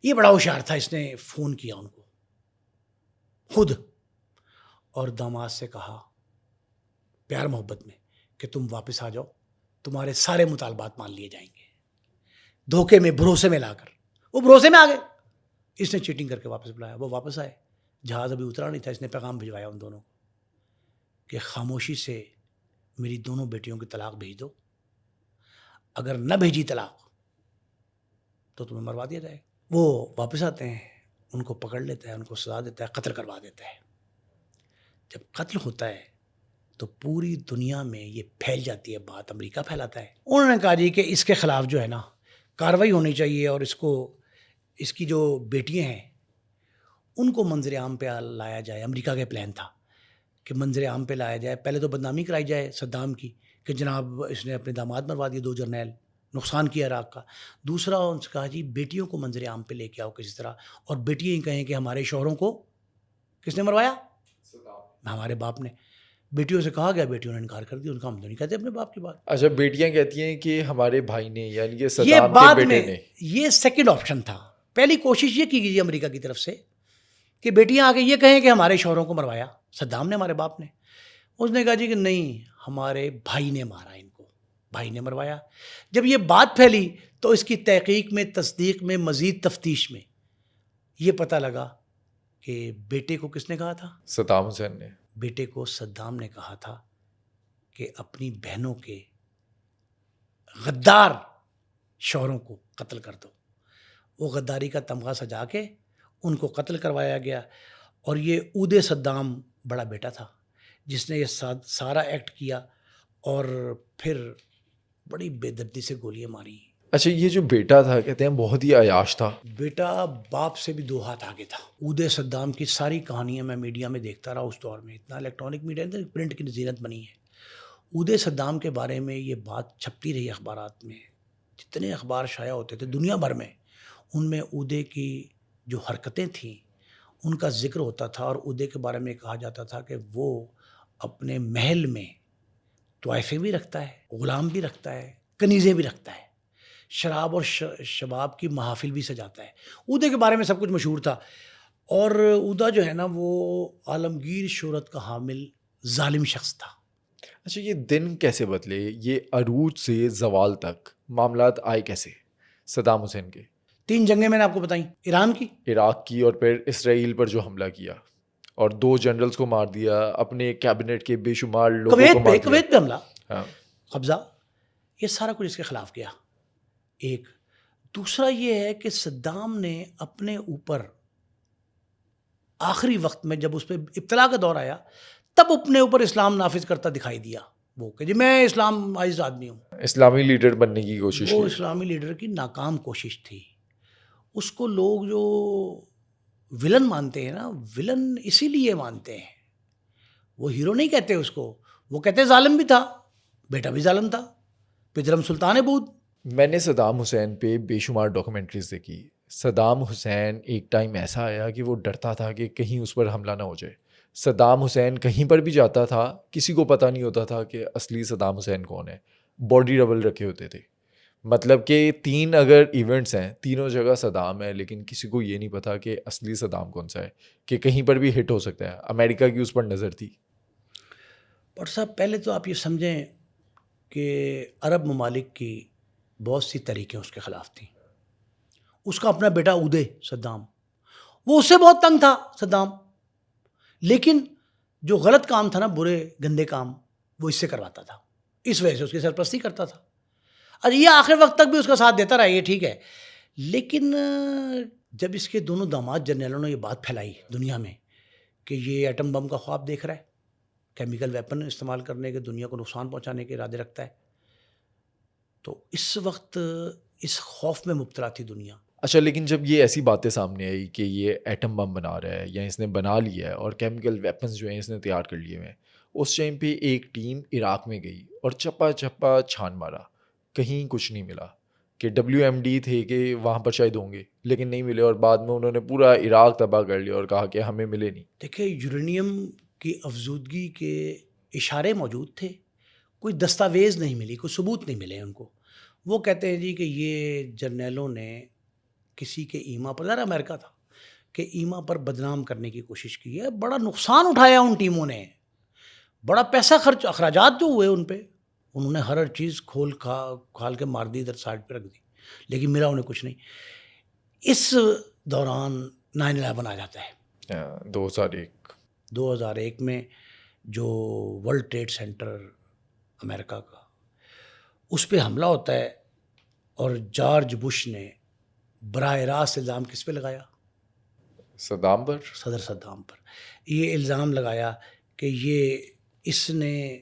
یہ بڑا ہوشیار تھا، اس نے فون کیا ان کو خود اور داماد سے کہا پیار محبت میں کہ تم واپس آ جاؤ، تمہارے سارے مطالبات مان لیے جائیں گے. دھوکے میں، بھروسے میں لا کر وہ بھروسے میں آ گئے. اس نے چیٹنگ کر کے واپس بلایا. وہ واپس آئے، جہاز ابھی اترا نہیں تھا. اس نے پیغام بھجوایا ان دونوں کو کہ خاموشی سے میری دونوں بیٹیوں کی طلاق بھیج دو، اگر نہ بھیجی طلاق تو تمہیں مروا دیا جائے. وہ واپس آتے ہیں، ان کو پکڑ لیتا ہے، ان کو سزا دیتا ہے، قتل کروا دیتا ہے. جب قتل ہوتا ہے تو پوری دنیا میں یہ پھیل جاتی ہے بات، امریکہ پھیلاتا ہے. انہوں نے کہا جی کہ اس کے خلاف جو ہے نا کارروائی ہونی چاہیے اور اس کی جو بیٹیاں ہیں ان کو منظر عام پہ لایا جائے. امریکہ کا پلان تھا کہ منظر عام پہ لایا جائے. پہلے تو بدنامی کرائی جائے صدام کی کہ جناب اس نے اپنے داماد مروا دیے، 2 جرنیل، نقصان کیا عراق کا. دوسرا ان سے کہا جی بیٹیوں کو منظر عام پہ لے کے آؤ کسی طرح، اور بیٹیاں ہی کہیں کہ ہمارے شوہروں کو کس نے مروایا؟ ہمارے باپ نے. بیٹیوں سے کہا گیا، بیٹیوں نے انکار کر دیا. ان کا ہم تو نہیں کہتے اپنے باپ کی بات. اچھا، بیٹیاں کہتی ہیں کہ ہمارے بھائی نے، یعنی کہ یہ صدام بعد کے میں بیٹے نے. یہ سیکنڈ آپشن تھا. پہلی کوشش یہ کی گئی امریکہ کی طرف سے کہ بیٹیاں آ کے یہ کہیں کہ ہمارے شوہروں کو مروایا صدام نے، ہمارے باپ نے. اس نے کہا جی کہ نہیں، ہمارے بھائی نے مارا ان کو، بھائی نے مروایا. جب یہ بات پھیلی تو اس کی تحقیق میں، تصدیق میں، مزید تفتیش میں یہ پتہ لگا کہ بیٹے کو کس نے کہا تھا؟ صدام حسین نے. بیٹے کو صدام نے کہا تھا کہ اپنی بہنوں کے غدار شوہروں کو قتل کر دو. وہ غداری کا تمغہ سجا کے ان کو قتل کروایا گیا. اور یہ اود صدام بڑا بیٹا تھا جس نے یہ سارا ایکٹ کیا اور پھر بڑی بے دردی سے گولیاں ماری. اچھا، یہ جو بیٹا تھا کہتے ہیں بہت ہی عیاش تھا. بیٹا باپ سے بھی 2 ہاتھ آگے تھا. اود صدام کی ساری کہانیاں میں میڈیا میں دیکھتا رہا. اس دور میں اتنا الیکٹرانک میڈیا نہیں تھا، پرنٹ کی زینت بنی ہے. اود صدام کے بارے میں یہ بات چھپتی رہی اخبارات میں. جتنے اخبار شائع ہوتے تھے دنیا بھر میں، ان میں اودے کی جو حرکتیں تھیں ان کا ذکر ہوتا تھا. اور اودے کے بارے میں کہا جاتا تھا کہ وہ اپنے محل میں طوائفیں بھی رکھتا ہے، غلام بھی رکھتا ہے، کنیزیں بھی رکھتا ہے، شراب اور شباب کی محافل بھی سجاتا ہے. اودے کے بارے میں سب کچھ مشہور تھا. اور اودا جو ہے نا وہ عالمگیر شہرت کا حامل ظالم شخص تھا. اچھا، یہ دن کیسے بدلے؟ یہ عروج سے زوال تک معاملات آئے کیسے صدام حسین کے؟ 3 جنگیں میں نے آپ کو بتائیں، ایران کی، عراق کی، اور پھر اسرائیل پر جو حملہ کیا اور 2 جنرلز کو مار دیا، اپنے کیبنٹ کے بے شمار لوگوں کو مار دیا. کویت پہ حملہ، ہاں، قبضہ، یہ سارا کچھ اس کے خلاف کیا. ایک دوسرا یہ ہے کہ صدام نے اپنے اوپر آخری وقت میں جب اس پہ ابتلا کا دور آیا تب اپنے اوپر اسلام نافذ کرتا دکھائی دیا. وہ کہ جی میں اسلام عائز آدمی ہوں. اسلامی لیڈر بننے کی کوشش وہ کی. اسلامی لیڈر کی ناکام کوشش تھی. اس کو لوگ جو ولن مانتے ہیں نا، ولن اسی لیے مانتے ہیں، وہ ہیرو نہیں کہتے اس کو، وہ کہتے ظالم بھی تھا، بیٹا بھی ظالم تھا، پدرم سلطان بود. میں نے صدام حسین پہ بے شمار ڈاکومنٹریز دیکھی. صدام حسین ایک ٹائم ایسا آیا کہ وہ ڈرتا تھا کہ کہیں اس پر حملہ نہ ہو جائے. صدام حسین کہیں پر بھی جاتا تھا کسی کو پتہ نہیں ہوتا تھا کہ اصلی صدام حسین کون ہے. باڈی ڈبل رکھے ہوتے تھے. مطلب کہ 3 اگر ایونٹس ہیں تینوں جگہ صدام ہے لیکن کسی کو یہ نہیں پتا کہ اصلی صدام کون سا ہے, کہ کہیں پر بھی ہٹ ہو سکتا ہے. امریکہ کی اس پر نظر تھی. پر صاحب پہلے تو آپ یہ سمجھیں کہ عرب ممالک کی بہت سی تحریکیں اس کے خلاف تھیں. اس کا اپنا بیٹا اودے صدام, وہ اس سے بہت تنگ تھا صدام, لیکن جو غلط کام تھا نا, برے گندے کام, وہ اس سے کرواتا تھا. اس وجہ سے اس کی سرپرستی کرتا تھا. اور یہ آخر وقت تک بھی اس کا ساتھ دیتا رہا, یہ ٹھیک ہے. لیکن جب اس کے دونوں داماد جنرلوں نے یہ بات پھیلائی دنیا میں کہ یہ ایٹم بم کا خواب دیکھ رہا ہے, کیمیکل ویپن استعمال کرنے کے, دنیا کو نقصان پہنچانے کے ارادے رکھتا ہے, تو اس وقت اس خوف میں مبتلا تھی دنیا. اچھا, لیکن جب یہ ایسی باتیں سامنے آئی کہ یہ ایٹم بم بنا رہا ہے یا اس نے بنا لیا ہے اور کیمیکل ویپنز جو ہیں اس نے تیار کر لیے ہوئے ہیں, اس ٹائم پہ ایک ٹیم عراق میں گئی اور چپا چپا چھان مارا, کہیں کچھ نہیں ملا. کہ WMD تھے کہ وہاں پر شاید ہوں گے لیکن نہیں ملے, اور بعد میں انہوں نے پورا عراق تباہ کر لیا اور کہا کہ ہمیں ملے نہیں. دیکھیں, یورینیم کی افزودگی کے اشارے موجود تھے, کوئی دستاویز نہیں ملی, کوئی ثبوت نہیں ملے ان کو. وہ کہتے ہیں جی کہ یہ جرنیلوں نے کسی کے ایما پر, ذرا امریکہ تھا, کہ ایما پر بدنام کرنے کی کوشش کی ہے. بڑا نقصان اٹھایا ان ٹیموں نے, بڑا پیسہ خرچ, اخراجات جو ہوئے ان پہ, انہوں نے ہر چیز کھال کے مار دی, ادھر سائڈ پہ رکھ دی, لیکن ملا انہیں کچھ نہیں. اس دوران 9/11 آ جاتا ہے 2001 میں, جو ورلڈ ٹریڈ سینٹر امریکہ کا, اس پہ حملہ ہوتا ہے. اور جارج بش نے براہ راست الزام کس پہ لگایا؟ صدام پر, صدر صدام پر. یہ الزام لگایا کہ یہ اس نے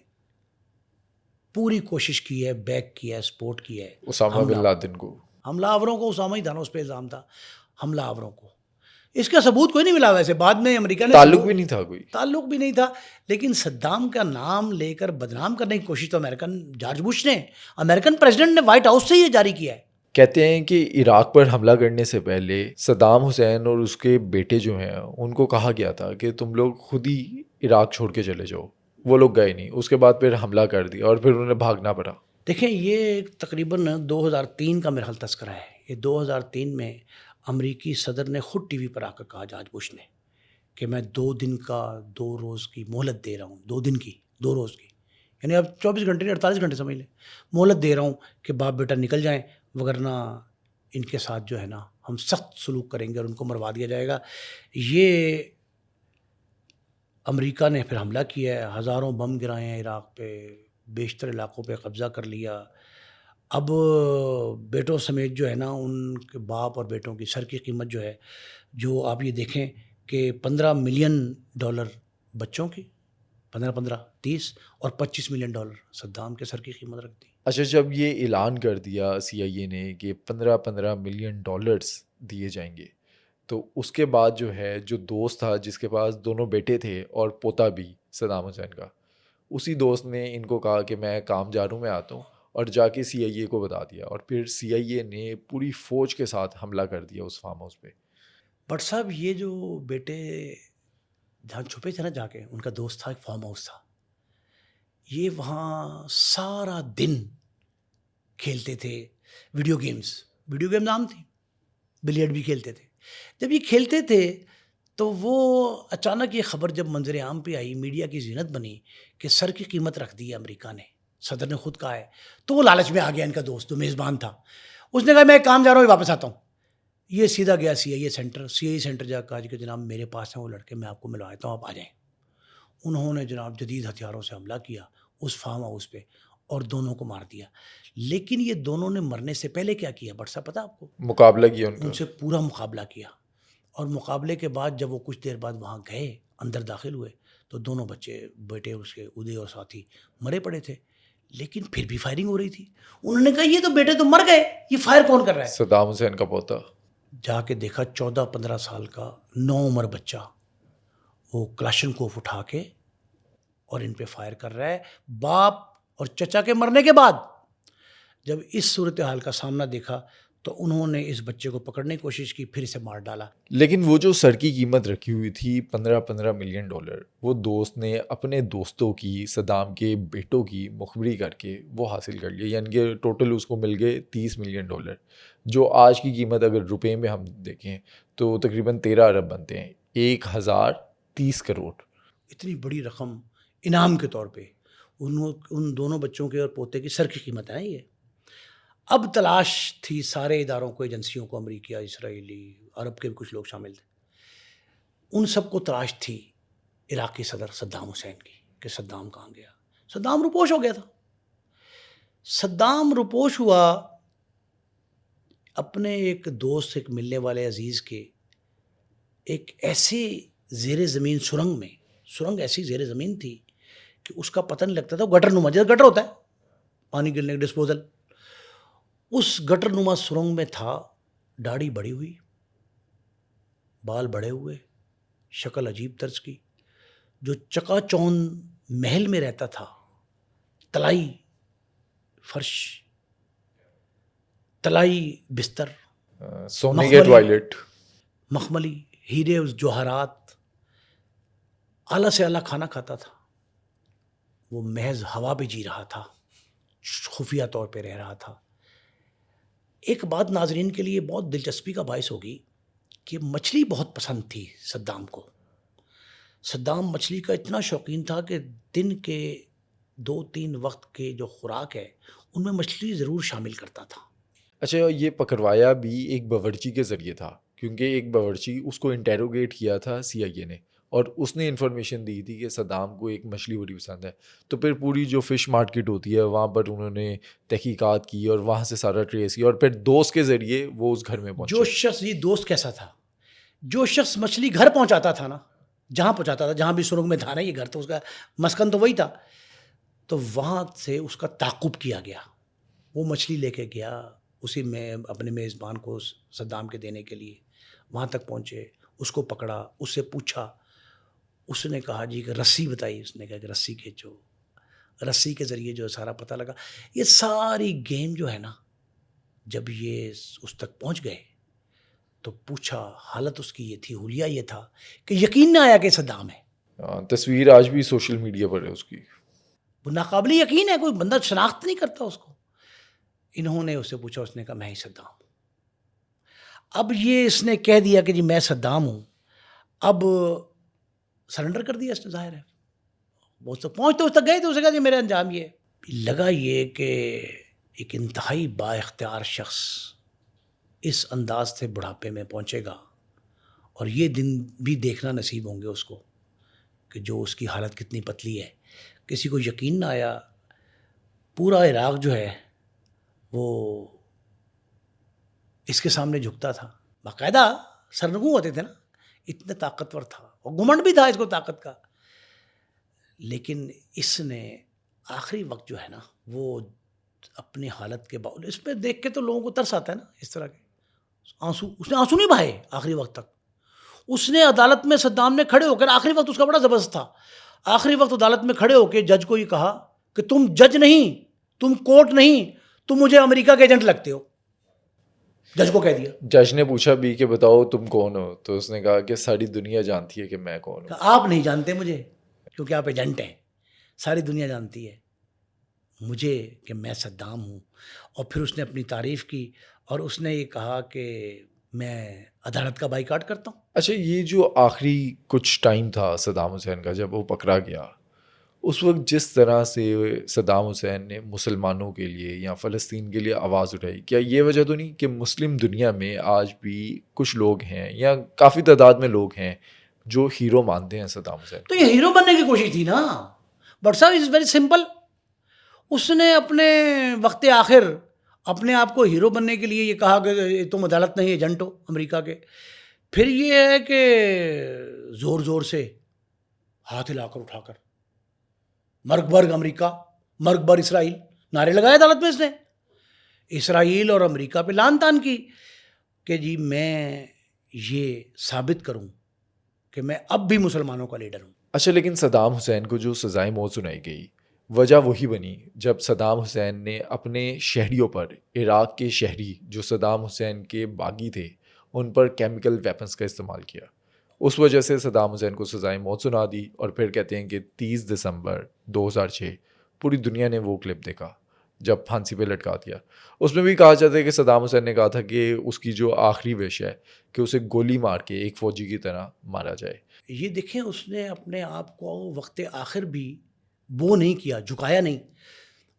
پوری کوشش کی ہے, بیک کیا ہے, سپورٹ کیا ہے اسامہ بن لادن کو, حملہ آوروں کو. اسامہ ہی تھا نا, اس پہ الزام تھا حملہ آوروں کو. اس کا ثبوت کوئی نہیں ملا. ویسے بعد میں امریکہ نے تعلق بھی نہیں تھا, کوئی تعلق بھی نہیں تھا, لیکن صدام کا نام لے کر بدنام کرنے کی کوشش تو جارج بش نے, امریکن پریزیڈنٹ نے وائٹ ہاؤس سے یہ جاری کیا ہے. کہتے ہیں کہ عراق پر حملہ کرنے سے پہلے صدام حسین اور اس کے بیٹے جو ہیں ان کو کہا گیا تھا کہ تم لوگ خود ہی عراق چھوڑ کے چلے جاؤ. وہ لوگ گئے نہیں, اس کے بعد پھر حملہ کر دیا اور پھر انہیں بھاگنا پڑا. دیکھیں, یہ تقریباً 2003 کا میرا خیال تذکرہ ہے. یہ 2003 میں امریکی صدر نے خود ٹی وی پر آ کر کہا, جارج بش نے, کہ میں 2 دن کا 2 روز کی مہلت دے رہا ہوں. 2 دن کی 2 روز کی, یعنی اب 24 گھنٹے نہیں 48 گھنٹے سمجھ لیں, مہلت دے رہا ہوں کہ باپ بیٹا نکل جائیں, وگرنہ ان کے ساتھ جو ہے نا ہم سخت سلوک کریں گے اور ان کو مروا دیا جائے گا. یہ امریکہ نے پھر حملہ کیا ہے, ہزاروں بم گرائے ہیں عراق پہ, بیشتر علاقوں پہ قبضہ کر لیا. اب بیٹوں سمیت جو ہے نا ان کے باپ اور بیٹوں کی سر کی قیمت جو ہے, جو آپ یہ دیکھیں کہ $15 ملین بچوں کی, 30 اور $25 ملین صدام کے سر کی قیمت رکھ دی. اچھا, جب یہ اعلان کر دیا CIA نے کہ $15 ملین دیے جائیں گے, تو اس کے بعد جو ہے جو دوست تھا جس کے پاس دونوں بیٹے تھے اور پوتا بھی صدام حسین کا, اسی دوست نے ان کو کہا کہ میں کام جا رہا ہوں, میں آتا ہوں, اور جا کے CIA کو بتا دیا, اور پھر CIA نے پوری فوج کے ساتھ حملہ کر دیا اس فارم ہاؤس پہ. بٹ صاحب, یہ جو بیٹے جہاں چھپے تھے نا جا کے, ان کا دوست تھا, ایک فارم ہاؤس تھا, یہ وہاں سارا دن کھیلتے تھے ویڈیو گیم نام تھی, بلیئرڈ بھی کھیلتے تھے. جب یہ کھیلتے تھے تو وہ اچانک یہ خبر جب منظر عام پہ آئی, میڈیا کی زینت بنی کہ سر کی قیمت رکھ دی ہے امریکہ نے, صدر نے خود کہا ہے, تو وہ لالچ میں آ گیا. ان کا دوست جو میزبان تھا, اس نے کہا میں کام جا رہا ہوں, واپس آتا ہوں. یہ سیدھا گیا CIA سینٹر جا کہا کہ جناب میرے پاس ہیں وہ لڑکے, میں آپ کو ملوا دیتا ہوں, آپ آ جائیں. انہوں نے جناب جدید ہتھیاروں سے حملہ کیا اس فارم ہاؤس پہ اور دونوں کو مار دیا. لیکن یہ دونوں نے مرنے سے پہلے کیا کیا بٹ صاحب پتہ آپ کو؟ مقابلہ کیا ان سے پورا مقابلہ کیا. اور مقابلے کے بعد جب وہ کچھ دیر بعد وہاں گئے, اندر داخل ہوئے, تو دونوں بیٹے اس کے ادے اور ساتھی مرے پڑے تھے, لیکن پھر بھی فائرنگ ہو رہی تھی. انہوں نے کہا یہ تو بیٹے تو مر گئے, یہ فائر کون کر رہا ہے؟ صدام حسین کا پوتا. جا کے دیکھا 14-15 سال کا نو عمر بچہ وہ کلاشنکوف اٹھا کے اور ان پہ فائر کر رہا ہے. باپ اور چچا کے مرنے کے بعد جب اس صورتحال کا سامنا دیکھا تو انہوں نے اس بچے کو پکڑنے کی کوشش کی, پھر اسے مار ڈالا. لیکن وہ جو سر کی قیمت رکھی ہوئی تھی $15 ملین, وہ دوست نے اپنے دوستوں کی, صدام کے بیٹوں کی مخبری کر کے وہ حاصل کر لیا. یعنی کہ ٹوٹل اس کو مل گئے $30 ملین, جو آج کی قیمت اگر روپے میں ہم دیکھیں تو تقریباً 13 ارب بنتے ہیں, 1030 کروڑ. اتنی بڑی رقم انعام کے طور پہ ان دونوں بچوں کے اور پوتے کی سر کی قیمت ہے یہ. اب تلاش تھی سارے اداروں کو, ایجنسیوں کو, امریکہ, اسرائیلی, عرب کے بھی کچھ لوگ شامل تھے, ان سب کو تلاش تھی عراقی صدر صدام حسین کی کہ صدام کہاں گیا. صدام روپوش ہو گیا تھا. صدام روپوش ہوا اپنے ایک دوست, ایک ملنے والے عزیز کے ایک ایسی زیر زمین سرنگ میں, سرنگ ایسی زیر زمین تھی کہ اس کا پتہ نہیں لگتا تھا. گٹر نما, جیسے گٹر ہوتا ہے پانی گرنے کا ڈسپوزل, اس گٹر نما سرنگ میں تھا. داڑھی بڑھی ہوئی, بال بڑے ہوئے, شکل عجیب طرز کی, جو چکا چوند محل میں رہتا تھا, تلائی فرش, تلائی بستر, سونے کے ٹوائلٹ, مخملی, ہیرے جوہرات, اعلیٰ سے اعلیٰ کھانا کھاتا تھا. وہ محض ہوا پہ جی رہا تھا, خفیہ طور پہ رہ رہا تھا. ایک بات ناظرین کے لیے بہت دلچسپی کا باعث ہوگی کہ مچھلی بہت پسند تھی صدام کو. صدام مچھلی کا اتنا شوقین تھا کہ دن کے 2-3 وقت کے جو خوراک ہے ان میں مچھلی ضرور شامل کرتا تھا. اچھا یہ پکڑوایا بھی ایک باورچی کے ذریعے تھا, کیونکہ ایک باورچی اس کو انٹیروگیٹ کیا تھا CIA نے, اور اس نے انفارمیشن دی تھی کہ صدام کو ایک مچھلی بڑی پسند ہے. تو پھر پوری جو فش مارکیٹ ہوتی ہے وہاں پر انہوں نے تحقیقات کی اور وہاں سے سارا ٹریس کیا, اور پھر دوست کے ذریعے وہ اس گھر میں پہنچے. جو شخص, یہ دوست کیسا تھا, جو شخص مچھلی گھر پہنچاتا تھا نا, جہاں پہنچاتا تھا, جہاں بھی سرنگ میں تھا نا, یہ گھر تھا اس کا, مسکن تو وہی تھا, تو وہاں سے اس کا تعاقب کیا گیا. وہ مچھلی لے کے گیا اسی میں اپنے میزبان کو صدام کے دینے کے لیے. وہاں تک پہنچے, اس کو پکڑا, اس سے پوچھا, اس نے کہا جی کہ رسی بتائی. اس نے کہا کہ رسی کھینچو, رسی کے ذریعے جو سارا پتہ لگا. یہ ساری گیم جو ہے نا, جب یہ اس تک پہنچ گئے تو پوچھا, حالت اس کی یہ تھی, حلیہ یہ تھا کہ یقین نہ آیا کہ صدام ہے. تصویر آج بھی سوشل میڈیا پر ہے اس کی. وہ ناقابل یقین ہے, کوئی بندہ شناخت نہیں کرتا اس کو. انہوں نے اس سے پوچھا, اس نے کہا میں ہی صدام ہوں. اب یہ اس نے کہہ دیا کہ جی میں صدام ہوں, اب سرنڈر کر دیا اس نے, ظاہر ہے. وہ تک پہنچتے اس تک گئے تو اسے کہا جی میرا انجام یہ. لگا یہ کہ ایک انتہائی با اختیار شخص اس انداز سے بڑھاپے میں پہنچے گا, اور یہ دن بھی دیکھنا نصیب ہوں گے اس کو کہ جو اس کی حالت کتنی پتلی ہے. کسی کو یقین نہ آیا. پورا عراق جو ہے وہ اس کے سامنے جھکتا تھا. باقاعدہ سرنگوں ہوتے تھے نا, اتنا طاقتور تھا, اور گھمنڈ بھی تھا اس کو طاقت کا. لیکن اس نے آخری وقت جو ہے نا, وہ اپنی حالت کے باوجود, اس پہ دیکھ کے تو لوگوں کو ترس آتا ہے نا اس طرح کے آنسو. اس نے آنسو نہیں بہائے آخری وقت تک. اس نے عدالت میں صدام نے کھڑے ہو کر, آخری وقت اس کا بڑا زبردست تھا, آخری وقت عدالت میں کھڑے ہو کے جج کو یہ کہا کہ تم جج نہیں, تم کورٹ نہیں, تم مجھے امریکہ کے ایجنٹ لگتے ہو. جج کو کہہ دیا. جج نے پوچھا بھی کہ بتاؤ تم کون ہو, تو اس نے کہا کہ ساری دنیا جانتی ہے کہ میں کون ہوں. آپ نہیں جانتے مجھے کیونکہ آپ ایجنٹ ہیں, ساری دنیا جانتی ہے مجھے کہ میں صدام ہوں. اور پھر اس نے اپنی تعریف کی, اور اس نے یہ کہا کہ میں عدالت کا بائیکاٹ کرتا ہوں. اچھا یہ جو آخری کچھ ٹائم تھا صدام حسین کا جب وہ پکڑا گیا, اس وقت جس طرح سے صدام حسین نے مسلمانوں کے لیے یا فلسطین کے لیے آواز اٹھائی, کیا یہ وجہ تو نہیں کہ مسلم دنیا میں آج بھی کچھ لوگ ہیں یا کافی تعداد میں لوگ ہیں جو ہیرو مانتے ہیں صدام حسین؟ تو یہ ہیرو بننے کی کوشش تھی نا. بٹ صاحب از ویری سمپل. اس نے اپنے وقت آخر اپنے آپ کو ہیرو بننے کے لیے یہ کہا کہ تم عدالت نہیں, ایجنٹ ہو امریکہ کے. پھر یہ ہے کہ زور زور سے ہاتھ ہلا کر اٹھا کر مرگ برگ امریکہ, مرگ بر اسرائیل نعرے لگائے عدالت میں. اس نے اسرائیل اور امریکہ پہ لان تان کی کہ جی میں یہ ثابت کروں کہ میں اب بھی مسلمانوں کا لیڈر ہوں. اچھا لیکن صدام حسین کو جو سزائے موت سنائی گئی وجہ وہی بنی جب صدام حسین نے اپنے شہریوں پر، عراق کے شہری جو صدام حسین کے باغی تھے، ان پر کیمیکل ویپنز کا استعمال کیا. اس وجہ سے صدام حسین کو سزائے موت سنا دی. اور پھر کہتے ہیں کہ 30 دسمبر 2006 پوری دنیا نے وہ کلپ دیکھا جب پھانسی پہ لٹکا دیا. اس میں بھی کہا جاتا ہے کہ صدام حسین نے کہا تھا کہ اس کی جو آخری وش ہے کہ اسے گولی مار کے ایک فوجی کی طرح مارا جائے. یہ دیکھیں اس نے اپنے آپ کو وقت آخر بھی وہ نہیں کیا، جھکایا نہیں.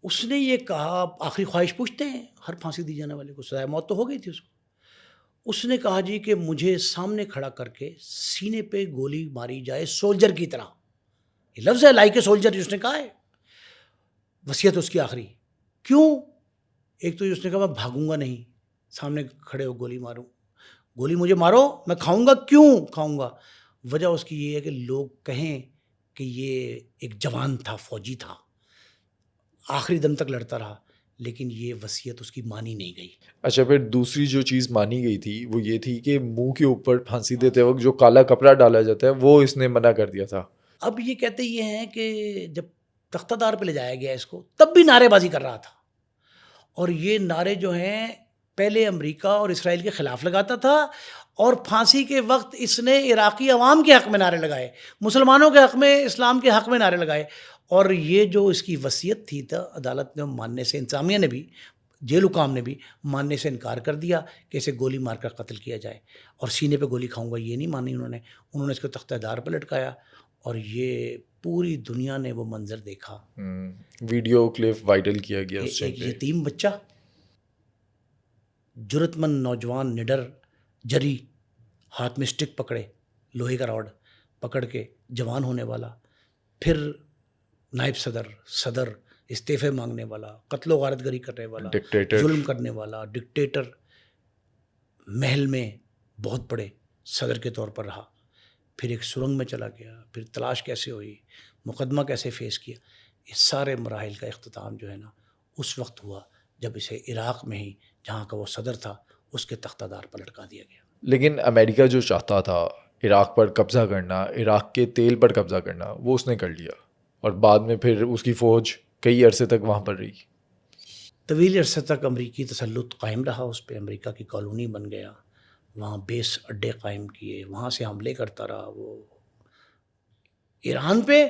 اس نے یہ کہا، آخری خواہش پوچھتے ہیں ہر پھانسی دی جانے والے کو، سزائے موت تو ہو گئی تھی اس کو. اس نے کہا جی کہ مجھے سامنے کھڑا کر کے سینے پہ گولی ماری جائے سولجر کی طرح. یہ لفظ ہے لائک اے سولجر، اس نے کہا ہے. وصیت اس کی آخری. کیوں؟ ایک تو اس نے کہا میں بھاگوں گا نہیں، سامنے کھڑے ہو گولی ماروں، گولی مجھے مارو میں کھاؤں گا. کیوں کھاؤں گا؟ وجہ اس کی یہ ہے کہ لوگ کہیں کہ یہ ایک جوان تھا، فوجی تھا، آخری دم تک لڑتا رہا. لیکن یہ وصیت اس کی مانی نہیں گئی. اچھا، پھر دوسری جو چیز مانی گئی تھی وہ یہ تھی کہ منہ کے اوپر پھانسی دیتے وقت جو کالا کپڑا ڈالا جاتا ہے وہ اس نے منع کر دیا تھا. اب یہ کہتے یہ ہیں کہ جب تختہ دار پہ لے جایا گیا اس کو، تب بھی نعرے بازی کر رہا تھا. اور یہ نعرے جو ہیں پہلے امریکہ اور اسرائیل کے خلاف لگاتا تھا، اور پھانسی کے وقت اس نے عراقی عوام کے حق میں نعرے لگائے، مسلمانوں کے حق میں، اسلام کے حق میں نعرے لگائے. اور یہ جو اس کی وصیت تھی تو عدالت نے ماننے سے، انتظامیہ نے بھی، جیل حکام نے بھی ماننے سے انکار کر دیا کہ اسے گولی مار کر قتل کیا جائے. اور سینے پہ گولی کھاؤں گا یہ نہیں مانی انہوں نے اس کو تختہ دار پہ لٹکایا. اور یہ پوری دنیا نے وہ منظر دیکھا. ویڈیو کلپ وائرل کیا گیا اس ایک یتیم بچہ، جرت مند نوجوان، نڈر، جری، ہاتھ میں اسٹک پکڑے، لوہے کا راڈ پکڑ کے، جوان ہونے والا، پھر نائب صدر، استعفے مانگنے والا، قتل و غارت گری کرنے والا، ظلم کرنے والا، ڈکٹیٹر، محل میں بہت بڑے صدر کے طور پر رہا. پھر ایک سرنگ میں چلا گیا، پھر تلاش کیسے ہوئی، مقدمہ کیسے فیس کیا. اس سارے مراحل کا اختتام جو ہے نا اس وقت ہوا جب اسے عراق میں ہی، جہاں کا وہ صدر تھا، اس کے تختہ دار پر لٹکا دیا گیا. لیکن امریکہ جو چاہتا تھا عراق پر قبضہ کرنا، عراق کے تیل پر قبضہ کرنا، وہ اس نے کر لیا. اور بعد میں پھر اس کی فوج کئی عرصے تک وہاں پر رہی. طویل عرصے تک امریکی تسلط قائم رہا اس پہ. امریکہ کی کالونی بن گیا، وہاں بیس اڈے قائم کیے، وہاں سے حملے کرتا رہا. وہ ایران پہ،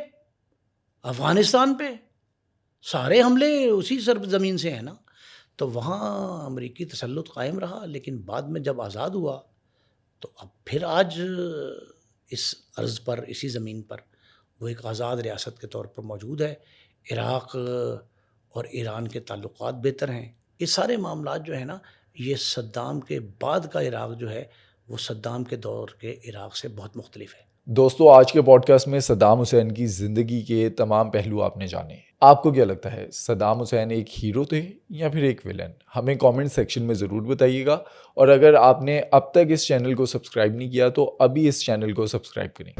افغانستان پہ، سارے حملے اسی سرزمین سے ہیں نا. تو وہاں امریکی تسلط قائم رہا. لیکن بعد میں جب آزاد ہوا تو اب پھر آج اس عرض پر، اسی زمین پر وہ ایک آزاد ریاست کے طور پر موجود ہے. عراق اور ایران کے تعلقات بہتر ہیں. یہ سارے معاملات جو ہیں نا، یہ صدام کے بعد کا عراق جو ہے وہ صدام کے دور کے عراق سے بہت مختلف ہے. دوستو، آج کے پوڈ کاسٹ میں صدام حسین کی زندگی کے تمام پہلو آپ نے جانے. آپ کو کیا لگتا ہے، صدام حسین ایک ہیرو تھے یا پھر ایک ویلن؟ ہمیں کامنٹ سیکشن میں ضرور بتائیے گا. اور اگر آپ نے اب تک اس چینل کو سبسکرائب نہیں کیا تو ابھی اس چینل کو سبسکرائب کریں.